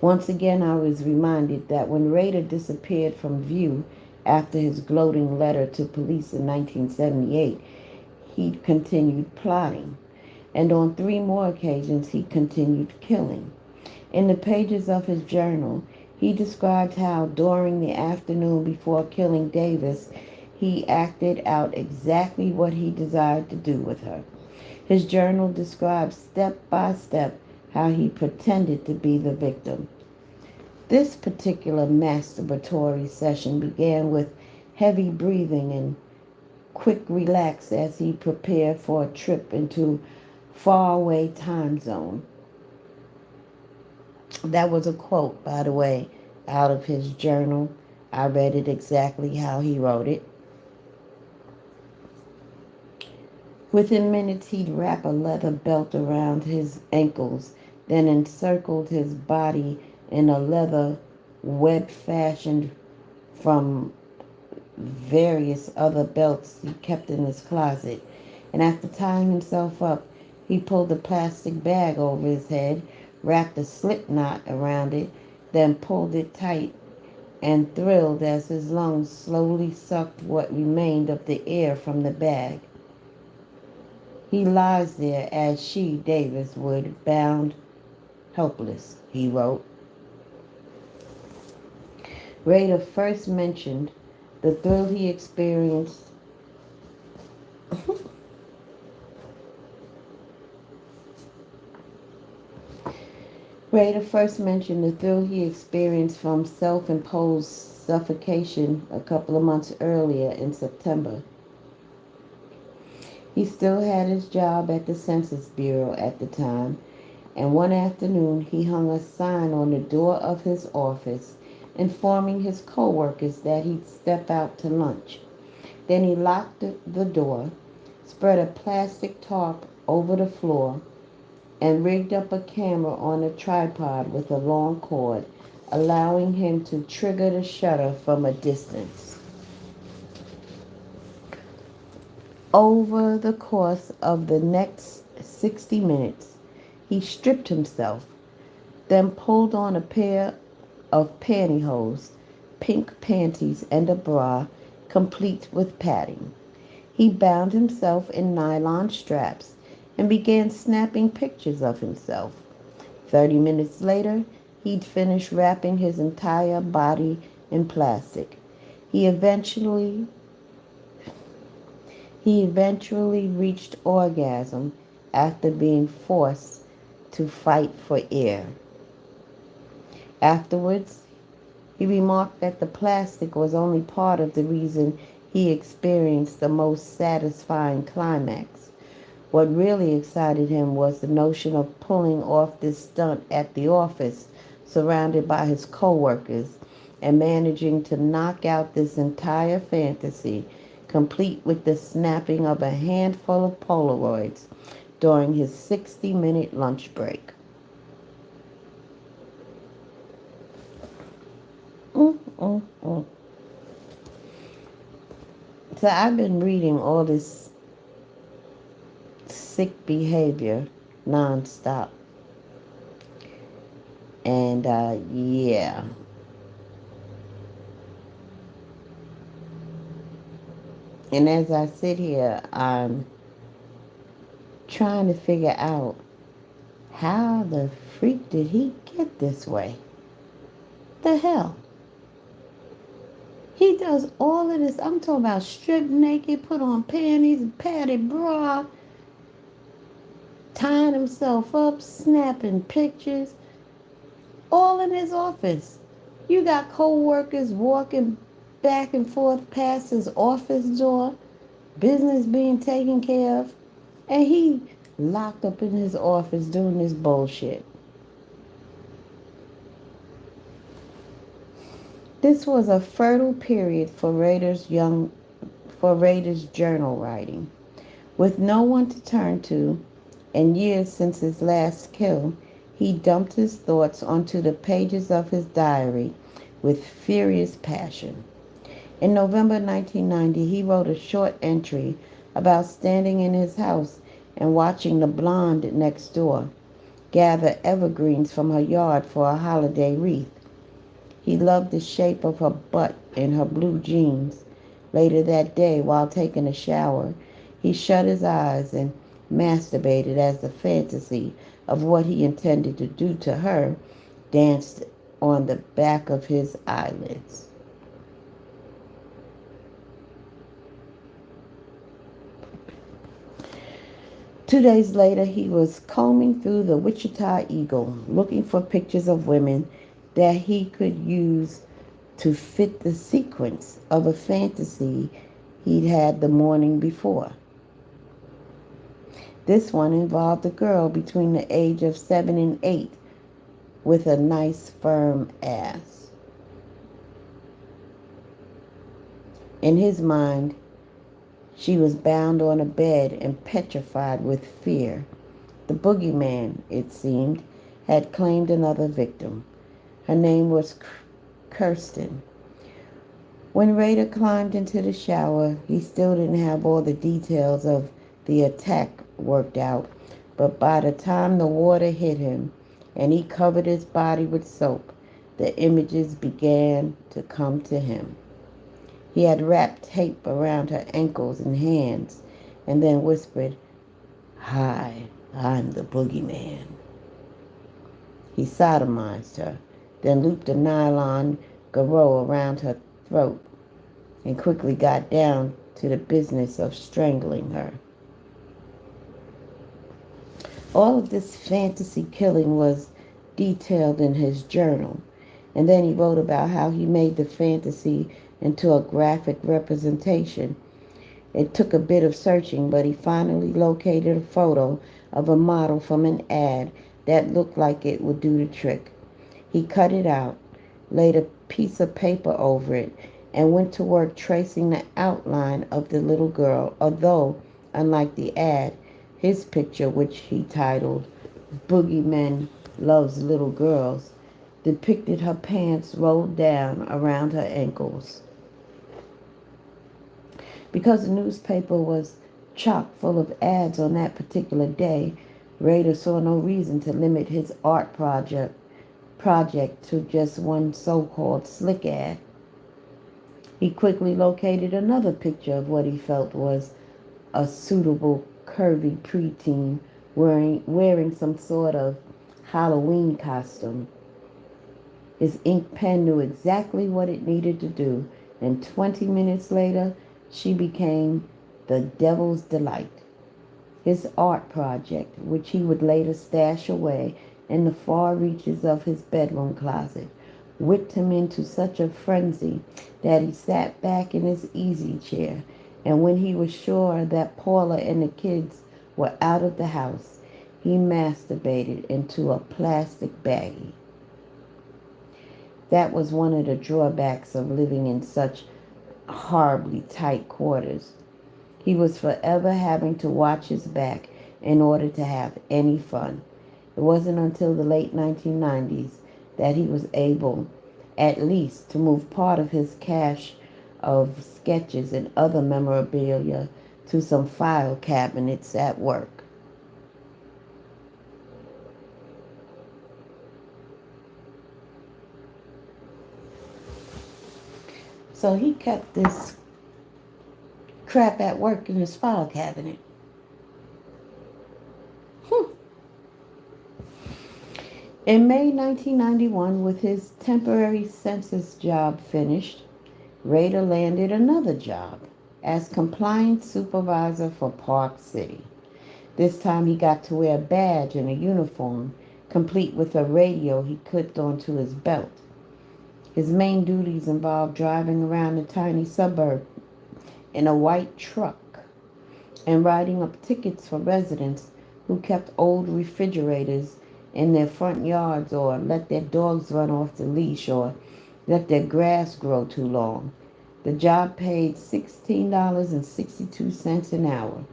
Once again, I was reminded that when Rader disappeared from view after his gloating letter to police in 1978, he'd continued plotting, and on 3 more occasions he continued killing. In the pages of his journal, he described how during the afternoon before killing Davis, he acted out exactly what he desired to do with her. His journal describes step by step how he pretended to be the victim. This particular masturbatory session began with heavy breathing and quick relax as he prepared for a trip into faraway time zone. That was a quote, by the way, out of his journal. I read it exactly how he wrote it. Within minutes, he'd wrap a leather belt around his ankles, then encircled his body in a leather web fashioned from various other belts he kept in his closet. And after tying himself up, he pulled a plastic bag over his head, wrapped a slip knot around it, then pulled it tight and thrilled as his lungs slowly sucked what remained of the air from the bag. He lies there as she, Davis, would, bound, helpless, he wrote. Rader first mentioned the thrill he experienced from self-imposed suffocation a couple of months earlier in September. He still had his job at the Census Bureau at the time, and one afternoon he hung a sign on the door of his office informing his co-workers that he'd step out to lunch. Then he locked the door, spread a plastic tarp over the floor, and rigged up a camera on a tripod with a long cord, allowing him to trigger the shutter from a distance. Over the course of the next 60 minutes, he stripped himself, then pulled on a pair of pantyhose, pink panties, and a bra, complete with padding. He bound himself in nylon straps and began snapping pictures of himself. 30 minutes later, he'd finished wrapping his entire body in plastic. He eventually reached orgasm after being forced to fight for air. Afterwards, he remarked that the plastic was only part of the reason he experienced the most satisfying climax. What really excited him was the notion of pulling off this stunt at the office, surrounded by his co-workers, and managing to knock out this entire fantasy, complete with the snapping of a handful of Polaroids, during his 60-minute lunch break. Mm, mm, mm. So I've been reading all this sick behavior nonstop. And yeah. And as I sit here, I'm trying to figure out how the freak did he get this way? The hell? He does all of this. I'm talking about strip naked, put on panties, padded bra, tying himself up, snapping pictures, all in his office. You got co-workers walking back and forth past his office door, business being taken care of, and he locked up in his office doing this bullshit. This was a fertile period for Rader's journal writing. With no one to turn to, and years since his last kill, he dumped his thoughts onto the pages of his diary with furious passion. In November 1990, he wrote a short entry about standing in his house and watching the blonde next door gather evergreens from her yard for a holiday wreath. He loved the shape of her butt in her blue jeans. Later that day, while taking a shower, he shut his eyes and masturbated as the fantasy of what he intended to do to her danced on the back of his eyelids. 2 days later, he was combing through the Wichita Eagle, looking for pictures of women that he could use to fit the sequence of a fantasy he'd had the morning before. This one involved a girl between the age of 7 and 8 with a nice firm ass. In his mind, she was bound on a bed and petrified with fear. The boogeyman, it seemed, had claimed another victim. Her name was Kirsten. When Rader climbed into the shower, he still didn't have all the details of the attack worked out, but by the time the water hit him and he covered his body with soap, the images began to come to him. He had wrapped tape around her ankles and hands and then whispered, "Hi, I'm the boogeyman." He sodomized her, then looped a nylon garrote around her throat and quickly got down to the business of strangling her. All of this fantasy killing was detailed in his journal, and then he wrote about how he made the fantasy into a graphic representation. It took a bit of searching, but he finally located a photo of a model from an ad that looked like it would do the trick. He cut it out, laid a piece of paper over it, and went to work tracing the outline of the little girl, although, unlike the ad, his picture, which he titled "Boogeyman Loves Little Girls," depicted her pants rolled down around her ankles. Because the newspaper was chock full of ads on that particular day, Rader saw no reason to limit his art project to just one so-called slick ad. He quickly located another picture of what he felt was a suitable curvy preteen wearing some sort of Halloween costume. His ink pen knew exactly what it needed to do, and 20 minutes later, she became the devil's delight. His art project, which he would later stash away in the far reaches of his bedroom closet, whipped him into such a frenzy that he sat back in his easy chair, and when he was sure that Paula and the kids were out of the house, he masturbated into a plastic baggie. That was one of the drawbacks of living in such horribly tight quarters. He was forever having to watch his back in order to have any fun. It wasn't until the late 1990s that he was able, at least, to move part of his cache of sketches and other memorabilia to some file cabinets at work. So he kept this crap at work in his file cabinet. In May 1991, with his temporary census job finished, Rader landed another job as compliance supervisor for Park City. This time he got to wear a badge and a uniform, complete with a radio he clipped onto his belt. His main duties involved driving around a tiny suburb in a white truck and writing up tickets for residents who kept old refrigerators in their front yards or let their dogs run off the leash or let their grass grow too long. The job paid $16.62 an hour.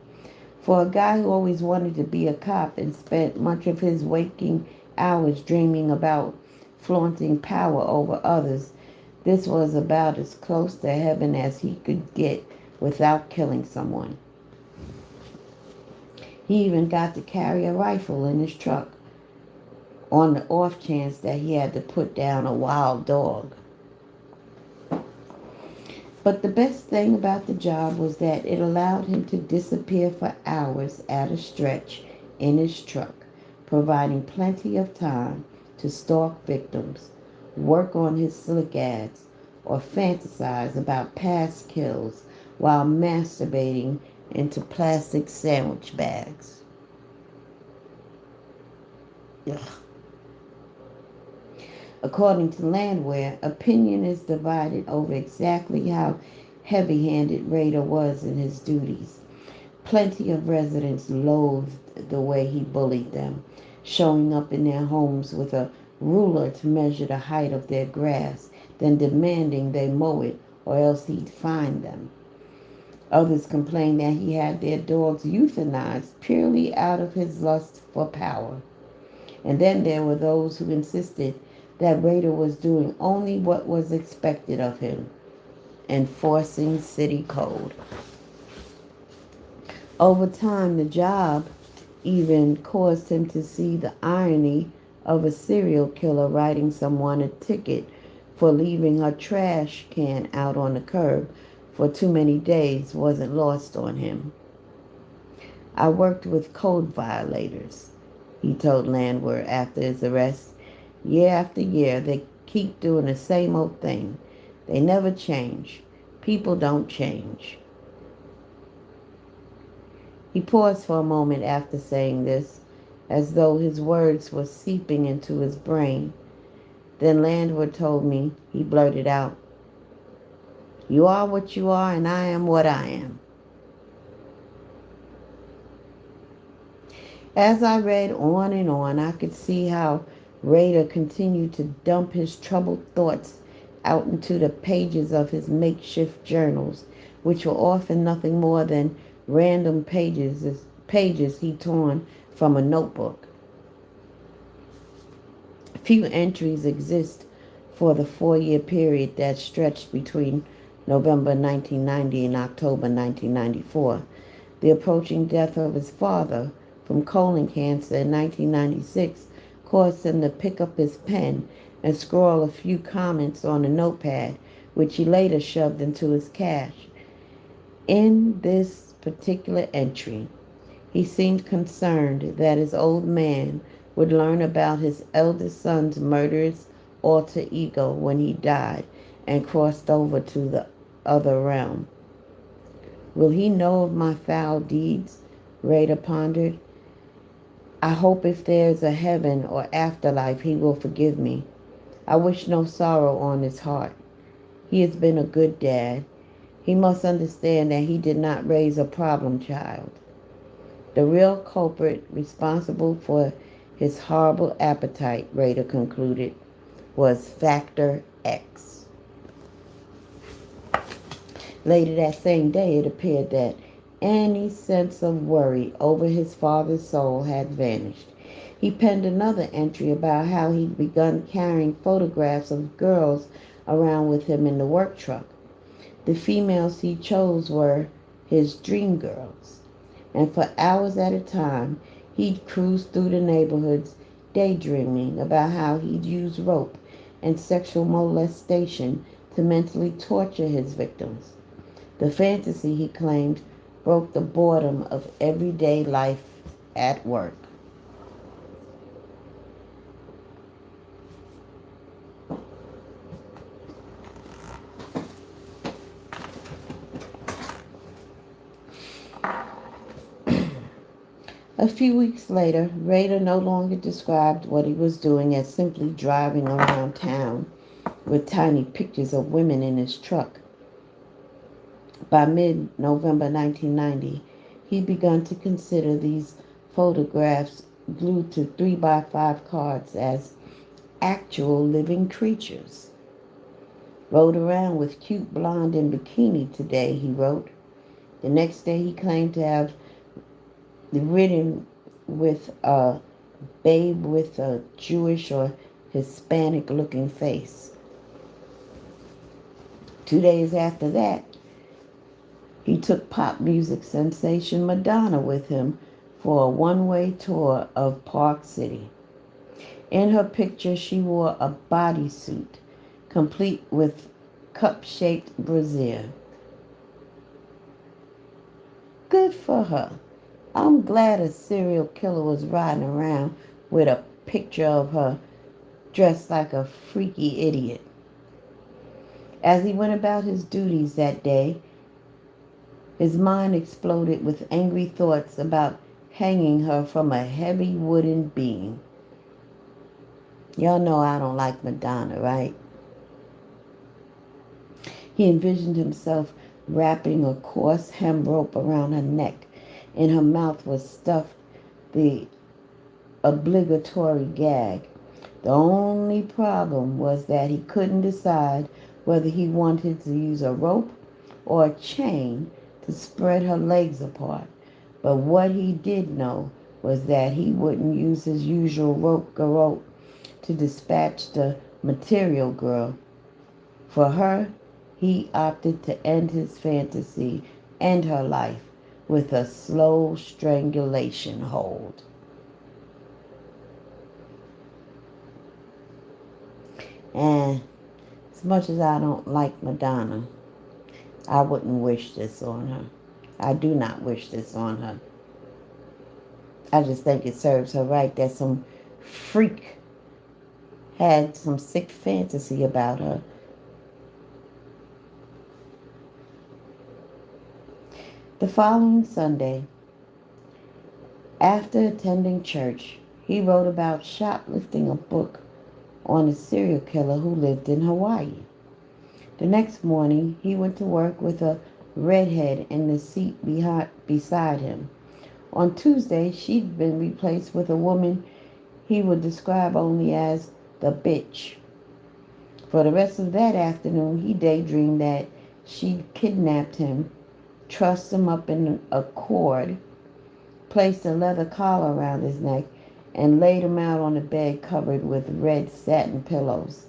For a guy who always wanted to be a cop and spent much of his waking hours dreaming about flaunting power over others, this was about as close to heaven as he could get without killing someone. He even got to carry a rifle in his truck on the off chance that he had to put down a wild dog. But the best thing about the job was that it allowed him to disappear for hours at a stretch in his truck, providing plenty of time to stalk victims, work on his slick ads, or fantasize about past kills while masturbating into plastic sandwich bags. Ugh. According to Landwehr, opinion is divided over exactly how heavy-handed Rader was in his duties. Plenty of residents loathed the way he bullied them, showing up in their homes with a ruler to measure the height of their grass, then demanding they mow it or else he'd fine them. Others complained that he had their dogs euthanized purely out of his lust for power. And then there were those who insisted that Rader was doing only what was expected of him, enforcing city code. Over time, the job even caused him to see the irony of a serial killer writing someone a ticket for leaving her trash can out on the curb for too many days wasn't lost on him. I worked with code violators, he told Landwehr after his arrest. Year after year, they keep doing the same old thing. They never change. People don't change. He paused for a moment after saying this, as though his words were seeping into his brain. Then Landwehr told me, he blurted out, "You are what you are, and I am what I am." As I read on and on, I could see how Rader continued to dump his troubled thoughts out into the pages of his makeshift journals, which were often nothing more than random pages he torn from a notebook. Few entries exist for the 4-year period that stretched between November 1990 and October 1994. The approaching death of his father from colon cancer in 1996 caused him to pick up his pen and scrawl a few comments on a notepad, which he later shoved into his cache. In this particular entry, he seemed concerned that his old man would learn about his eldest son's murderous alter ego when he died and crossed over to the other realm. Will he know of my foul deeds? Rader pondered. I hope if there's a heaven or afterlife, he will forgive me. I wish no sorrow on his heart. He has been a good dad. He must understand that he did not raise a problem child. The real culprit responsible for his horrible appetite, Rader concluded, was Factor X. Later that same day, it appeared that Any sense of worry over his father's soul had vanished. He penned another entry about how he'd begun carrying photographs of girls around with him in the work truck. The females he chose were his dream girls, and for hours at a time he'd cruise through the neighborhoods daydreaming about how he'd use rope and sexual molestation to mentally torture his victims. The fantasy, he claimed, broke the boredom of everyday life at work. A few weeks later, Rader no longer described what he was doing as simply driving around town with tiny pictures of women in his truck. By mid-November 1990, he'd begun to consider these photographs glued to 3x5 cards as actual living creatures. Rode around with cute blonde in bikini today, he wrote. The next day he claimed to have ridden with a babe with a Jewish or Hispanic looking face. 2 days after that, he took pop music sensation Madonna with him for a one-way tour of Park City. In her picture, she wore a bodysuit, complete with cup-shaped brassiere. Good for her. I'm glad a serial killer was riding around with a picture of her dressed like a freaky idiot. As he went about his duties that day, his mind exploded with angry thoughts about hanging her from a heavy wooden beam. Y'all know I don't like Madonna, right? He envisioned himself wrapping a coarse hem rope around her neck. In her mouth was stuffed the obligatory gag. The only problem was that he couldn't decide whether he wanted to use a rope or a chain to spread her legs apart. But what he did know was that he wouldn't use his usual rope garrote to dispatch the material girl. For her, he opted to end his fantasy and her life with a slow strangulation hold. And as much as I don't like Madonna, I wouldn't wish this on her. I do not wish this on her. I just think it serves her right that some freak had some sick fantasy about her. The following Sunday, after attending church, he wrote about shoplifting a book on a serial killer who lived in Hawaii. The next morning, he went to work with a redhead in the seat beside him. On Tuesday, she'd been replaced with a woman he would describe only as the bitch. For the rest of that afternoon, he daydreamed that she'd kidnapped him, trussed him up in a cord, placed a leather collar around his neck, and laid him out on a bed covered with red satin pillows.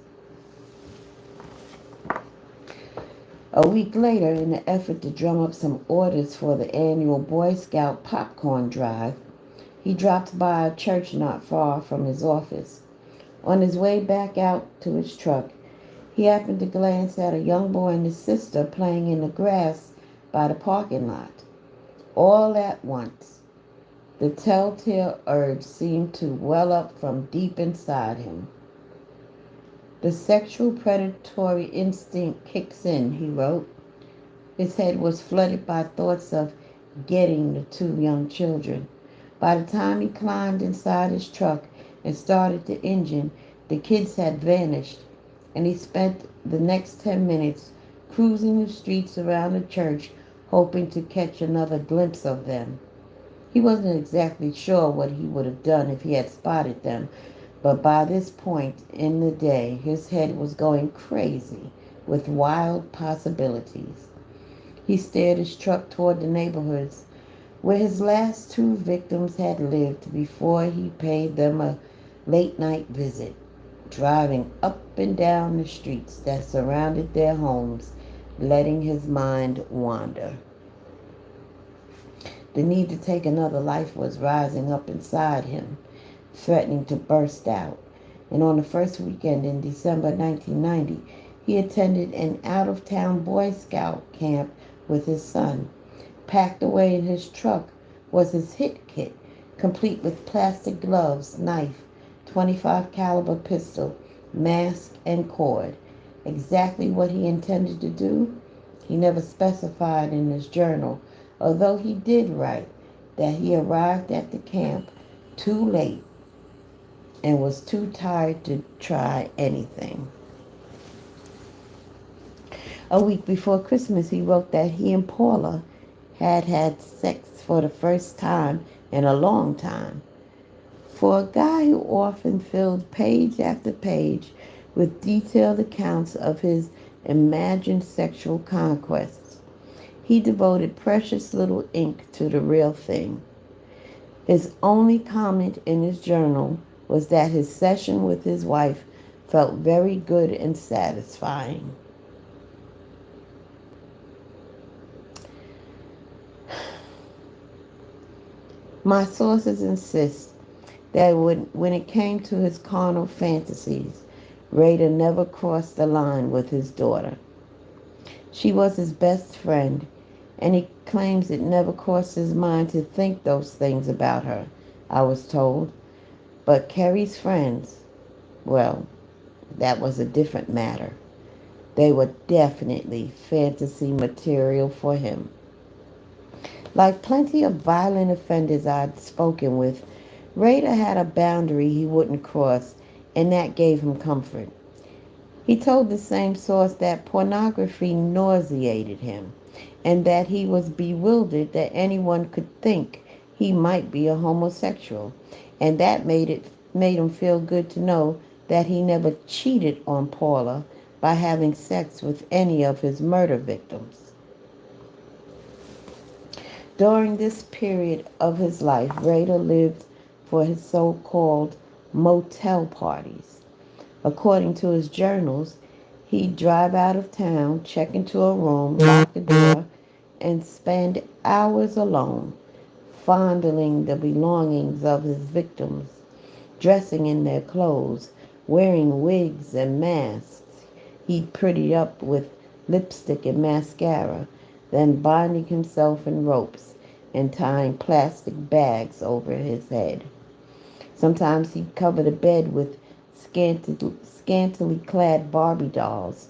A week later, in an effort to drum up some orders for the annual Boy Scout popcorn drive, he dropped by a church not far from his office. On his way back out to his truck, he happened to glance at a young boy and his sister playing in the grass by the parking lot. All at once, the telltale urge seemed to well up from deep inside him. The sexual predatory instinct kicks in, he wrote. His head was flooded by thoughts of getting the two young children. By the time he climbed inside his truck and started the engine, the kids had vanished, and he spent the next 10 minutes cruising the streets around the church, hoping to catch another glimpse of them. He wasn't exactly sure what he would have done if he had spotted them, but by this point in the day, his head was going crazy with wild possibilities. He steered his truck toward the neighborhoods where his last two victims had lived before he paid them a late night visit, driving up and down the streets that surrounded their homes, letting his mind wander. The need to take another life was rising up inside him, threatening to burst out. And on the first weekend in December 1990, he attended an out-of-town Boy Scout camp with his son. Packed away in his truck was his hit kit, complete with plastic gloves, knife, 25 caliber pistol, mask, and cord. Exactly what he intended to do, he never specified in his journal, although he did write that he arrived at the camp too late and was too tired to try anything. A week before Christmas, he wrote that he and Paula had had sex for the first time in a long time. For a guy who often filled page after page with detailed accounts of his imagined sexual conquests, he devoted precious little ink to the real thing. His only comment in his journal was that his session with his wife felt very good and satisfying. My sources insist that when it came to his carnal fantasies, Rader never crossed the line with his daughter. She was his best friend, and he claims it never crossed his mind to think those things about her, I was told. But Kerry's friends, well, that was a different matter. They were definitely fantasy material for him. Like plenty of violent offenders I'd spoken with, Rader had a boundary he wouldn't cross, and that gave him comfort. He told the same source that pornography nauseated him, and that he was bewildered that anyone could think he might be a homosexual, and that made him feel good to know that he never cheated on Paula by having sex with any of his murder victims. During this period of his life, Rader lived for his so-called motel parties. According to his journals, he'd drive out of town, check into a room, lock the door, and spend hours alone, fondling the belongings of his victims, dressing in their clothes, wearing wigs and masks he'd prettied up with lipstick and mascara, then binding himself in ropes and tying plastic bags over his head. Sometimes he'd cover the bed with scantily clad Barbie dolls,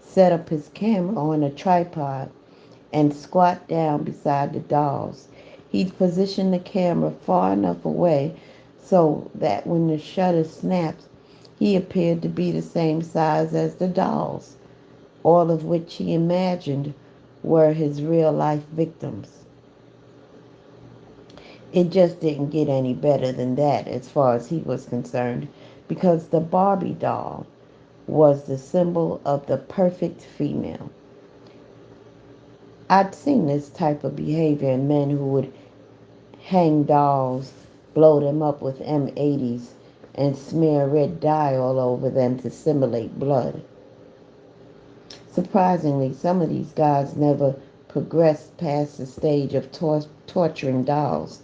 set up his camera on a tripod, and squat down beside the dolls. He'd position the camera far enough away so that when the shutter snapped, he appeared to be the same size as the dolls, all of which he imagined were his real-life victims. It just didn't get any better than that as far as he was concerned, because the Barbie doll was the symbol of the perfect female. I'd seen this type of behavior in men who would hang dolls, blow them up with M80s, and smear red dye all over them to simulate blood. Surprisingly, some of these guys never progressed past the stage of torturing dolls.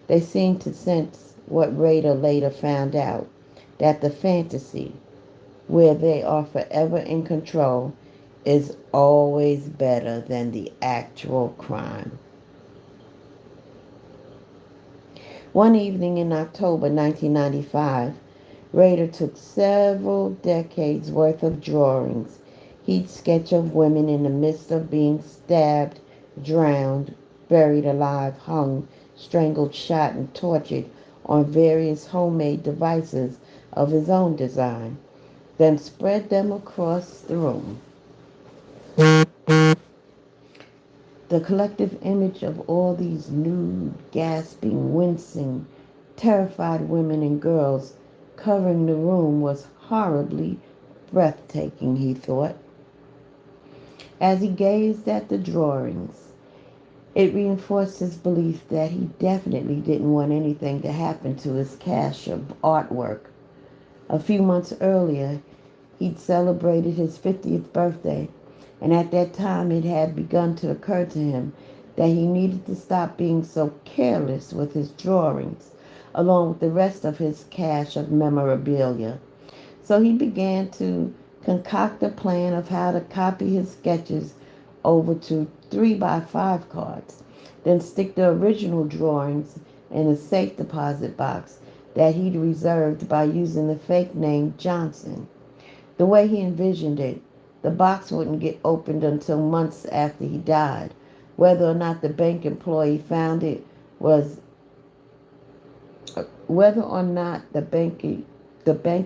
They seemed to sense what Rader later found out, that the fantasy, where they are forever in control, is always better than the actual crime. One evening in October 1995, Rader took several decades worth of drawings he'd sketch of women in the midst of being stabbed, drowned, buried alive, hung, strangled, shot, and tortured on various homemade devices of his own design, then spread them across the room. The collective image of all these nude, gasping, wincing, terrified women and girls covering the room was horribly breathtaking, he thought. As he gazed at the drawings, it reinforced his belief that he definitely didn't want anything to happen to his cache of artwork. A few months earlier, he'd celebrated his 50th birthday, and at that time it had begun to occur to him that he needed to stop being so careless with his drawings, along with the rest of his cache of memorabilia. So he began to concoct a plan of how to copy his sketches over to 3x5 cards, then stick the original drawings in a safe deposit box that he'd reserved by using the fake name Johnson. The way he envisioned it, the box wouldn't get opened until months after he died. Whether or not the bank employee found it was whether or not the bank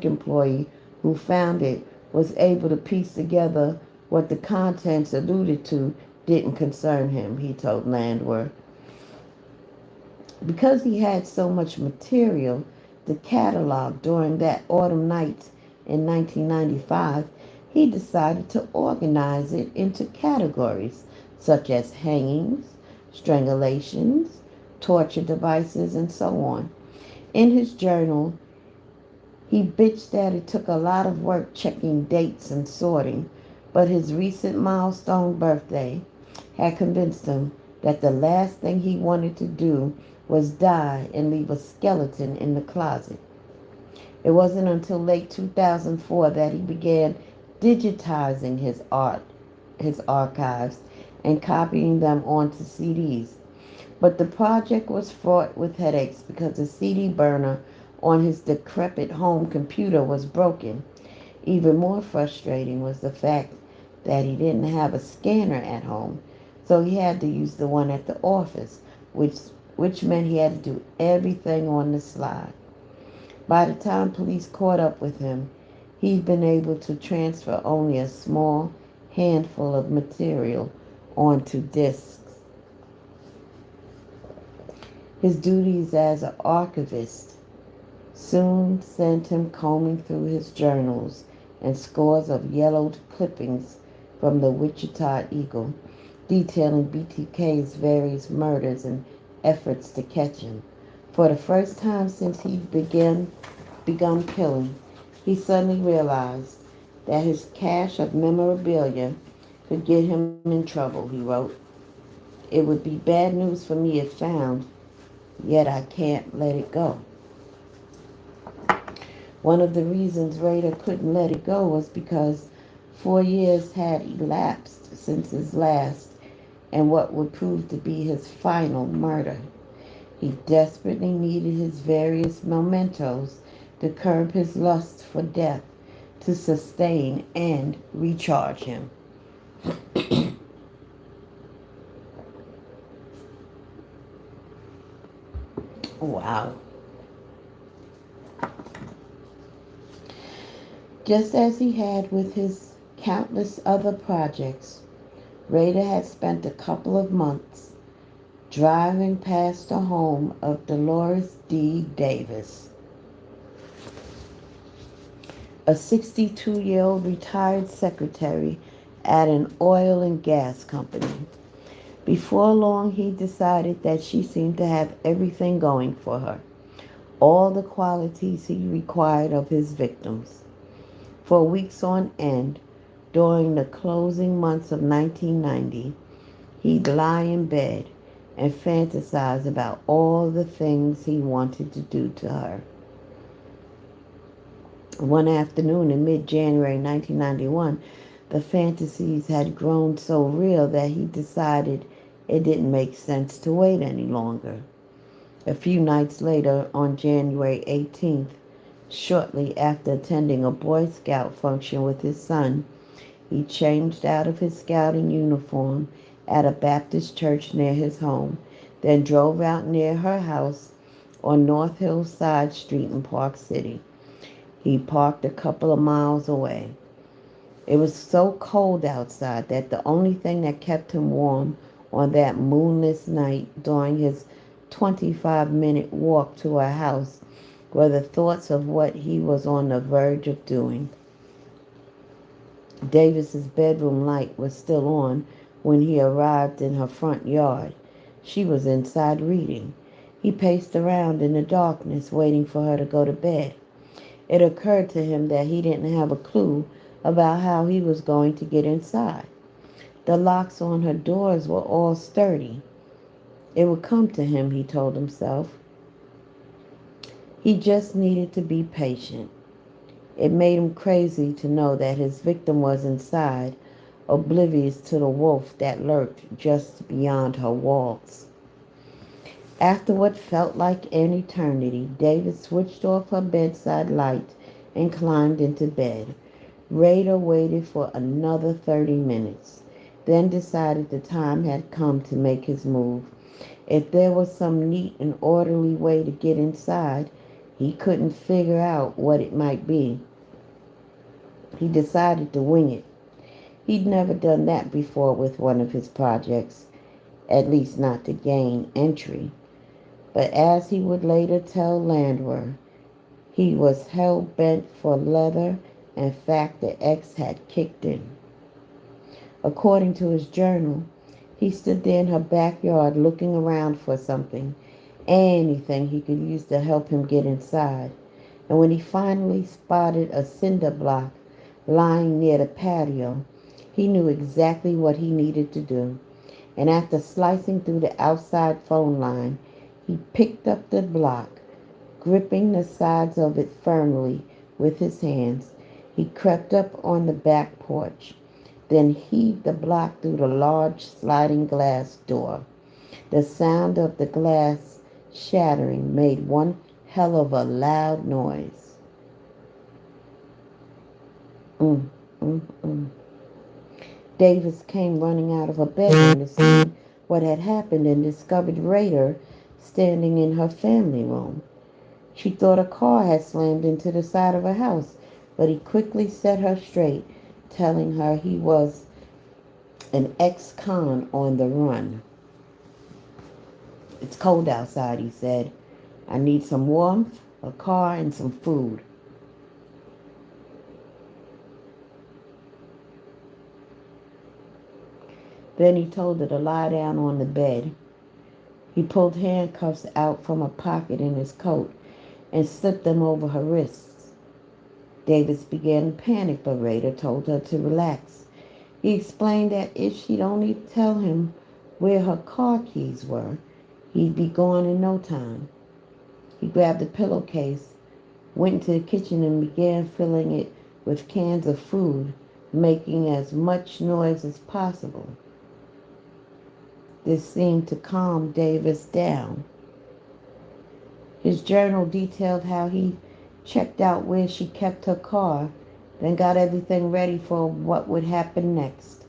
employee who found it was able to piece together what the contents alluded to didn't concern him, he told Landwehr. Because he had so much material to catalog during that autumn night in 1995, he decided to organize it into categories such as hangings, strangulations, torture devices, and so on. In his journal, he bitched that it took a lot of work checking dates and sorting, but his recent milestone birthday had convinced him that the last thing he wanted to do was die and leave a skeleton in the closet. It wasn't until late 2004 that he began digitizing his archives, and copying them onto CDs. But the project was fraught with headaches because the CD burner on his decrepit home computer was broken. Even more frustrating was the fact that he didn't have a scanner at home, so he had to use the one at the office, which meant he had to do everything on the slide. By the time police caught up with him, he'd been able to transfer only a small handful of material onto disks. His duties as an archivist soon sent him combing through his journals and scores of yellowed clippings from the Wichita Eagle, detailing BTK's various murders and efforts to catch him. For the first time since he'd begun killing, he suddenly realized that his cache of memorabilia could get him in trouble, he wrote. It would be bad news for me if found, yet I can't let it go. One of the reasons Rader couldn't let it go was because 4 years had elapsed since his last and what would prove to be his final murder. He desperately needed his various mementos to curb his lust for death, to sustain and recharge him. Wow. Just as he had with his countless other projects, Rader had spent a couple of months driving past the home of Dolores D. Davis, a 62-year-old retired secretary at an oil and gas company. Before long, he decided that she seemed to have everything going for her, all the qualities he required of his victims. For weeks on end, during the closing months of 1990, he'd lie in bed and fantasize about all the things he wanted to do to her. One afternoon in mid-January 1991, the fantasies had grown so real that he decided it didn't make sense to wait any longer. A few nights later, on January 18th, shortly after attending a Boy Scout function with his son, he changed out of his scouting uniform at a Baptist church near his home, then drove out near her house on North Hillside Street in Park City. He parked a couple of miles away. It was so cold outside that the only thing that kept him warm on that moonless night during his 25-minute walk to her house were the thoughts of what he was on the verge of doing. Davis's bedroom light was still on when he arrived in her front yard. She was inside reading. He paced around in the darkness, waiting for her to go to bed. It occurred to him that he didn't have a clue about how he was going to get inside. The locks on her doors were all sturdy. It would come to him, he told himself. He just needed to be patient. It made him crazy to know that his victim was inside, oblivious to the wolf that lurked just beyond her walls. After what felt like an eternity, David switched off her bedside light and climbed into bed. Raider waited for another 30 minutes, then decided the time had come to make his move. If there was some neat and orderly way to get inside, he couldn't figure out what it might be. He decided to wing it. He'd never done that before with one of his projects, at least not to gain entry. But as he would later tell Landwehr, he was hell-bent for leather, and fact the X had kicked in. According to his journal, he stood there in her backyard looking around for something, anything he could use to help him get inside. And when he finally spotted a cinder block lying near the patio, he knew exactly what he needed to do. And after slicing through the outside phone line, he picked up the block, gripping the sides of it firmly with his hands. He crept up on the back porch, then heaved the block through the large sliding glass door. The sound of the glass shattering made one hell of a loud noise. Mm, mm, mm. Davis came running out of her bedroom to see what had happened and discovered Raider standing in her family room. She thought a car had slammed into the side of her house, but he quickly set her straight, telling her he was an ex-con on the run. It's cold outside, he said. I need some warmth, a car, and some food. Then he told her to lie down on the bed. He pulled handcuffs out from a pocket in his coat and slipped them over her wrists. Davis began to panic, but Raider told her to relax. He explained that if she'd only tell him where her car keys were, he'd be gone in no time. He grabbed a pillowcase, went into the kitchen, and began filling it with cans of food, making as much noise as possible. This seemed to calm Davis down. His journal detailed how he checked out where she kept her car, then got everything ready for what would happen next.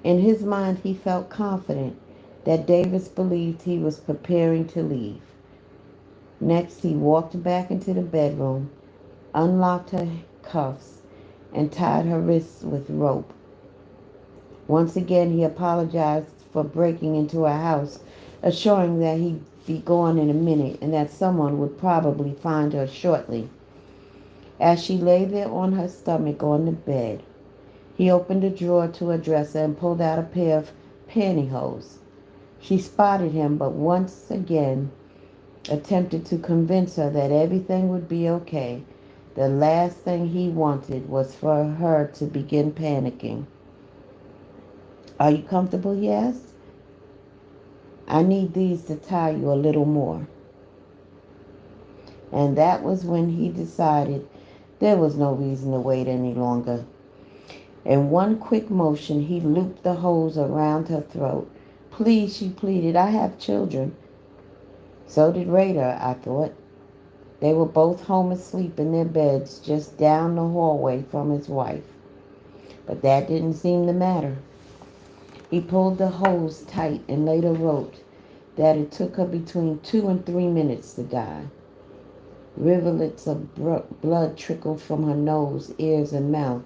In his mind, he felt confident that Davis believed he was preparing to leave. Next, he walked back into the bedroom, unlocked her cuffs, and tied her wrists with rope. Once again, he apologized for breaking into her house, assuring that he'd be gone in a minute and that someone would probably find her shortly. As she lay there on her stomach on the bed, he opened a drawer to her dresser and pulled out a pair of pantyhose. She spotted him, but once again attempted to convince her that everything would be okay. The last thing he wanted was for her to begin panicking. Are you comfortable? He asked. I need these to tie you a little more. And that was when he decided there was no reason to wait any longer. In one quick motion, he looped the hose around her throat. Please, she pleaded, I have children. So did Raider, I thought. They were both home asleep in their beds just down the hallway from his wife. But that didn't seem to matter. He pulled the hose tight and later wrote that it took her between 2 and 3 minutes to die. Rivulets of blood trickled from her nose, ears, and mouth,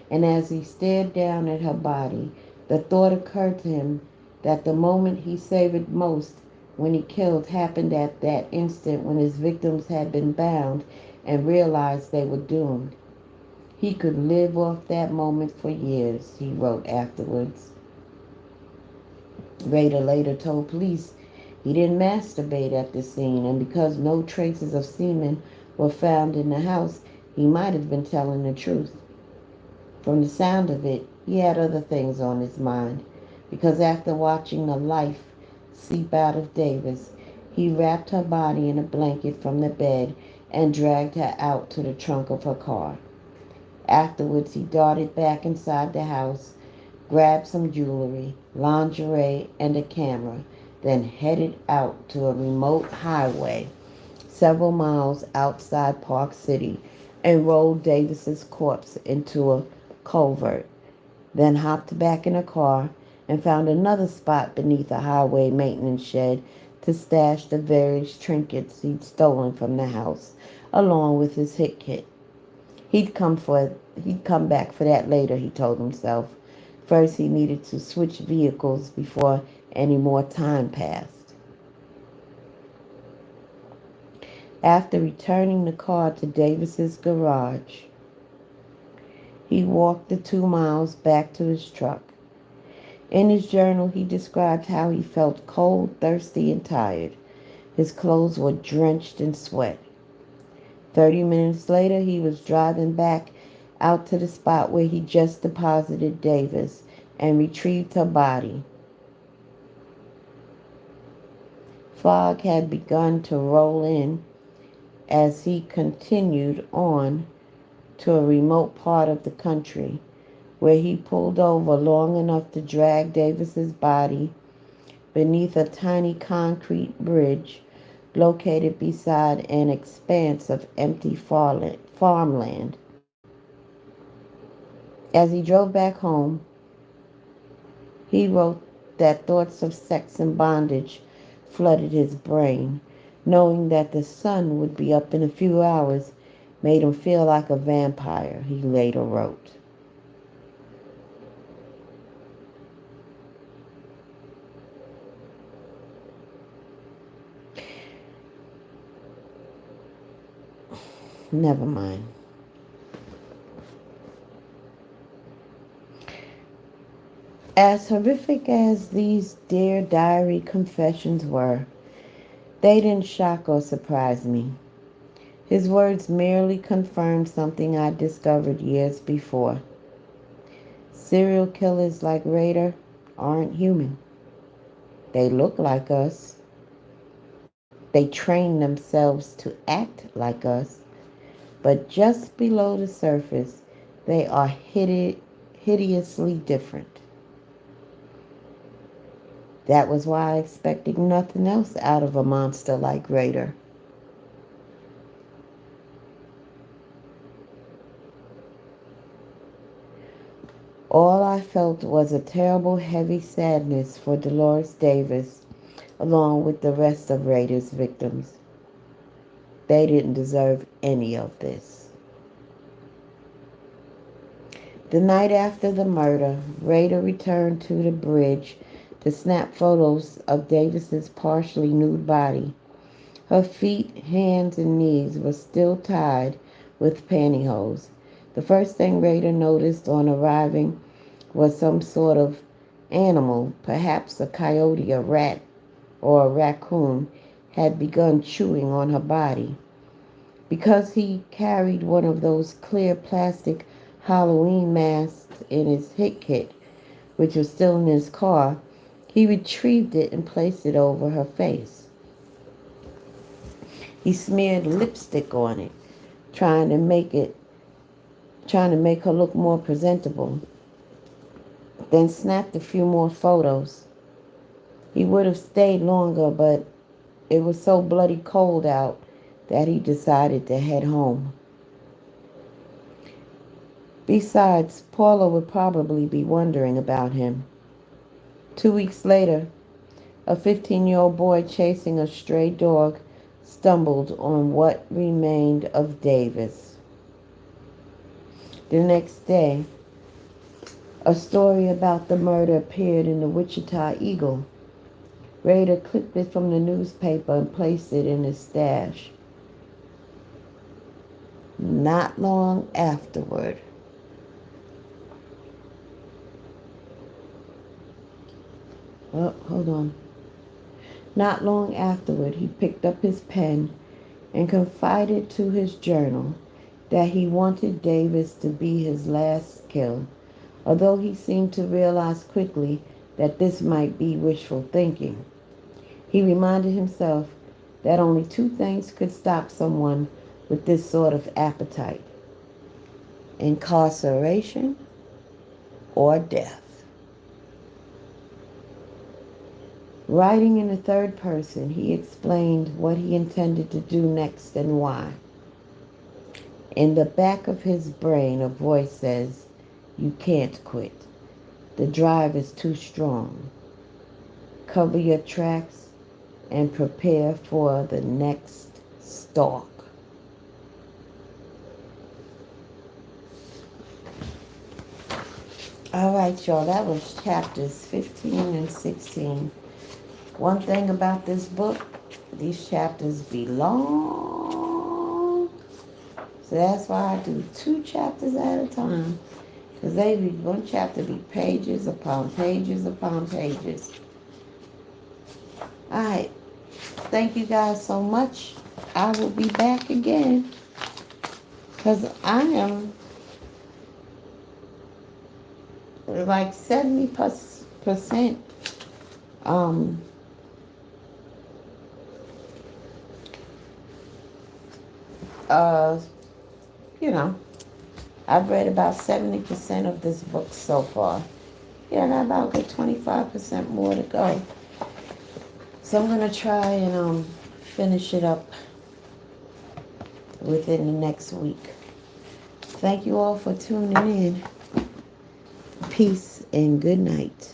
and as he stared down at her body, the thought occurred to him that the moment he savored most when he killed happened at that instant when his victims had been bound and realized they were doomed. He could live off that moment for years, he wrote afterwards. Rader later told police he didn't masturbate at the scene, and because no traces of semen were found in the house, he might have been telling the truth. From the sound of it, he had other things on his mind, because after watching the life seep out of Davis, he wrapped her body in a blanket from the bed and dragged her out to the trunk of her car. Afterwards, he darted back inside the house, grabbed some jewelry, lingerie, and a camera, then headed out to a remote highway several miles outside Park City and rolled Davis's corpse into a culvert, then hopped back in a car and found another spot beneath a highway maintenance shed to stash the various trinkets he'd stolen from the house, along with his hit kit. He'd come back for that later, he told himself. First he needed to switch vehicles before any more time passed. After returning the car to Davis's garage, he walked the 2 miles back to his truck. In his journal, he described how he felt cold, thirsty, and tired. His clothes were drenched in sweat. 30 minutes later, he was driving back out to the spot where he just deposited Davis and retrieved her body. Fog had begun to roll in as he continued on to a remote part of the country, where he pulled over long enough to drag Davis's body beneath a tiny concrete bridge located beside an expanse of empty farmland. As he drove back home, he wrote that thoughts of sex and bondage flooded his brain. Knowing that the sun would be up in a few hours made him feel like a vampire, he later wrote. Never mind. As horrific as these Dear Diary confessions were, they didn't shock or surprise me. His words merely confirmed something I discovered years before. Serial killers like Rader aren't human. They look like us. They train themselves to act like us. But just below the surface, they are hideously different. That was why I expected nothing else out of a monster like Rader. All I felt was a terrible, heavy sadness for Dolores Davis, along with the rest of Rader's victims. They didn't deserve any of this. The night after the murder, Rader returned to the bridge to snap photos of Davis's partially nude body. Her feet, hands, and knees were still tied with pantyhose. The first thing Rader noticed on arriving was some sort of animal, perhaps a coyote, a rat, or a raccoon, had begun chewing on her body. Because he carried one of those clear plastic Halloween masks in his hit kit, which was still in his car, he retrieved it and placed it over her face. He smeared lipstick on it, trying to make her look more presentable, then snapped a few more photos. He would have stayed longer, but it was so bloody cold out that he decided to head home. Besides, Paula would probably be wondering about him. 2 weeks later, a 15-year-old boy chasing a stray dog stumbled on what remained of Davis. The next day, a story about the murder appeared in the Wichita Eagle. Rader clipped it from the newspaper and placed it in his stash. Not long afterward, Oh, hold on. Not long afterward, he picked up his pen and confided to his journal that he wanted Davis to be his last kill, although he seemed to realize quickly that this might be wishful thinking. He reminded himself that only two things could stop someone with this sort of appetite: incarceration or death. Writing in the third person, he explained what he intended to do next and why. In the back of his brain, a voice says, "You can't quit. The drive is too strong. Cover your tracks and prepare for the next stalk." All right, y'all, that was chapters 15 and 16. One thing about this book, these chapters be long. So that's why I do 2 chapters at a time. Because one chapter be pages upon pages upon pages. All right. Thank you guys so much. I will be back again. Because I am like 70% um uh you know, I've read about 70% of this book so far. Yeah, and I about got 25% more to go. So I'm gonna try and finish it up within the next week. Thank you all for tuning in. Peace and good night.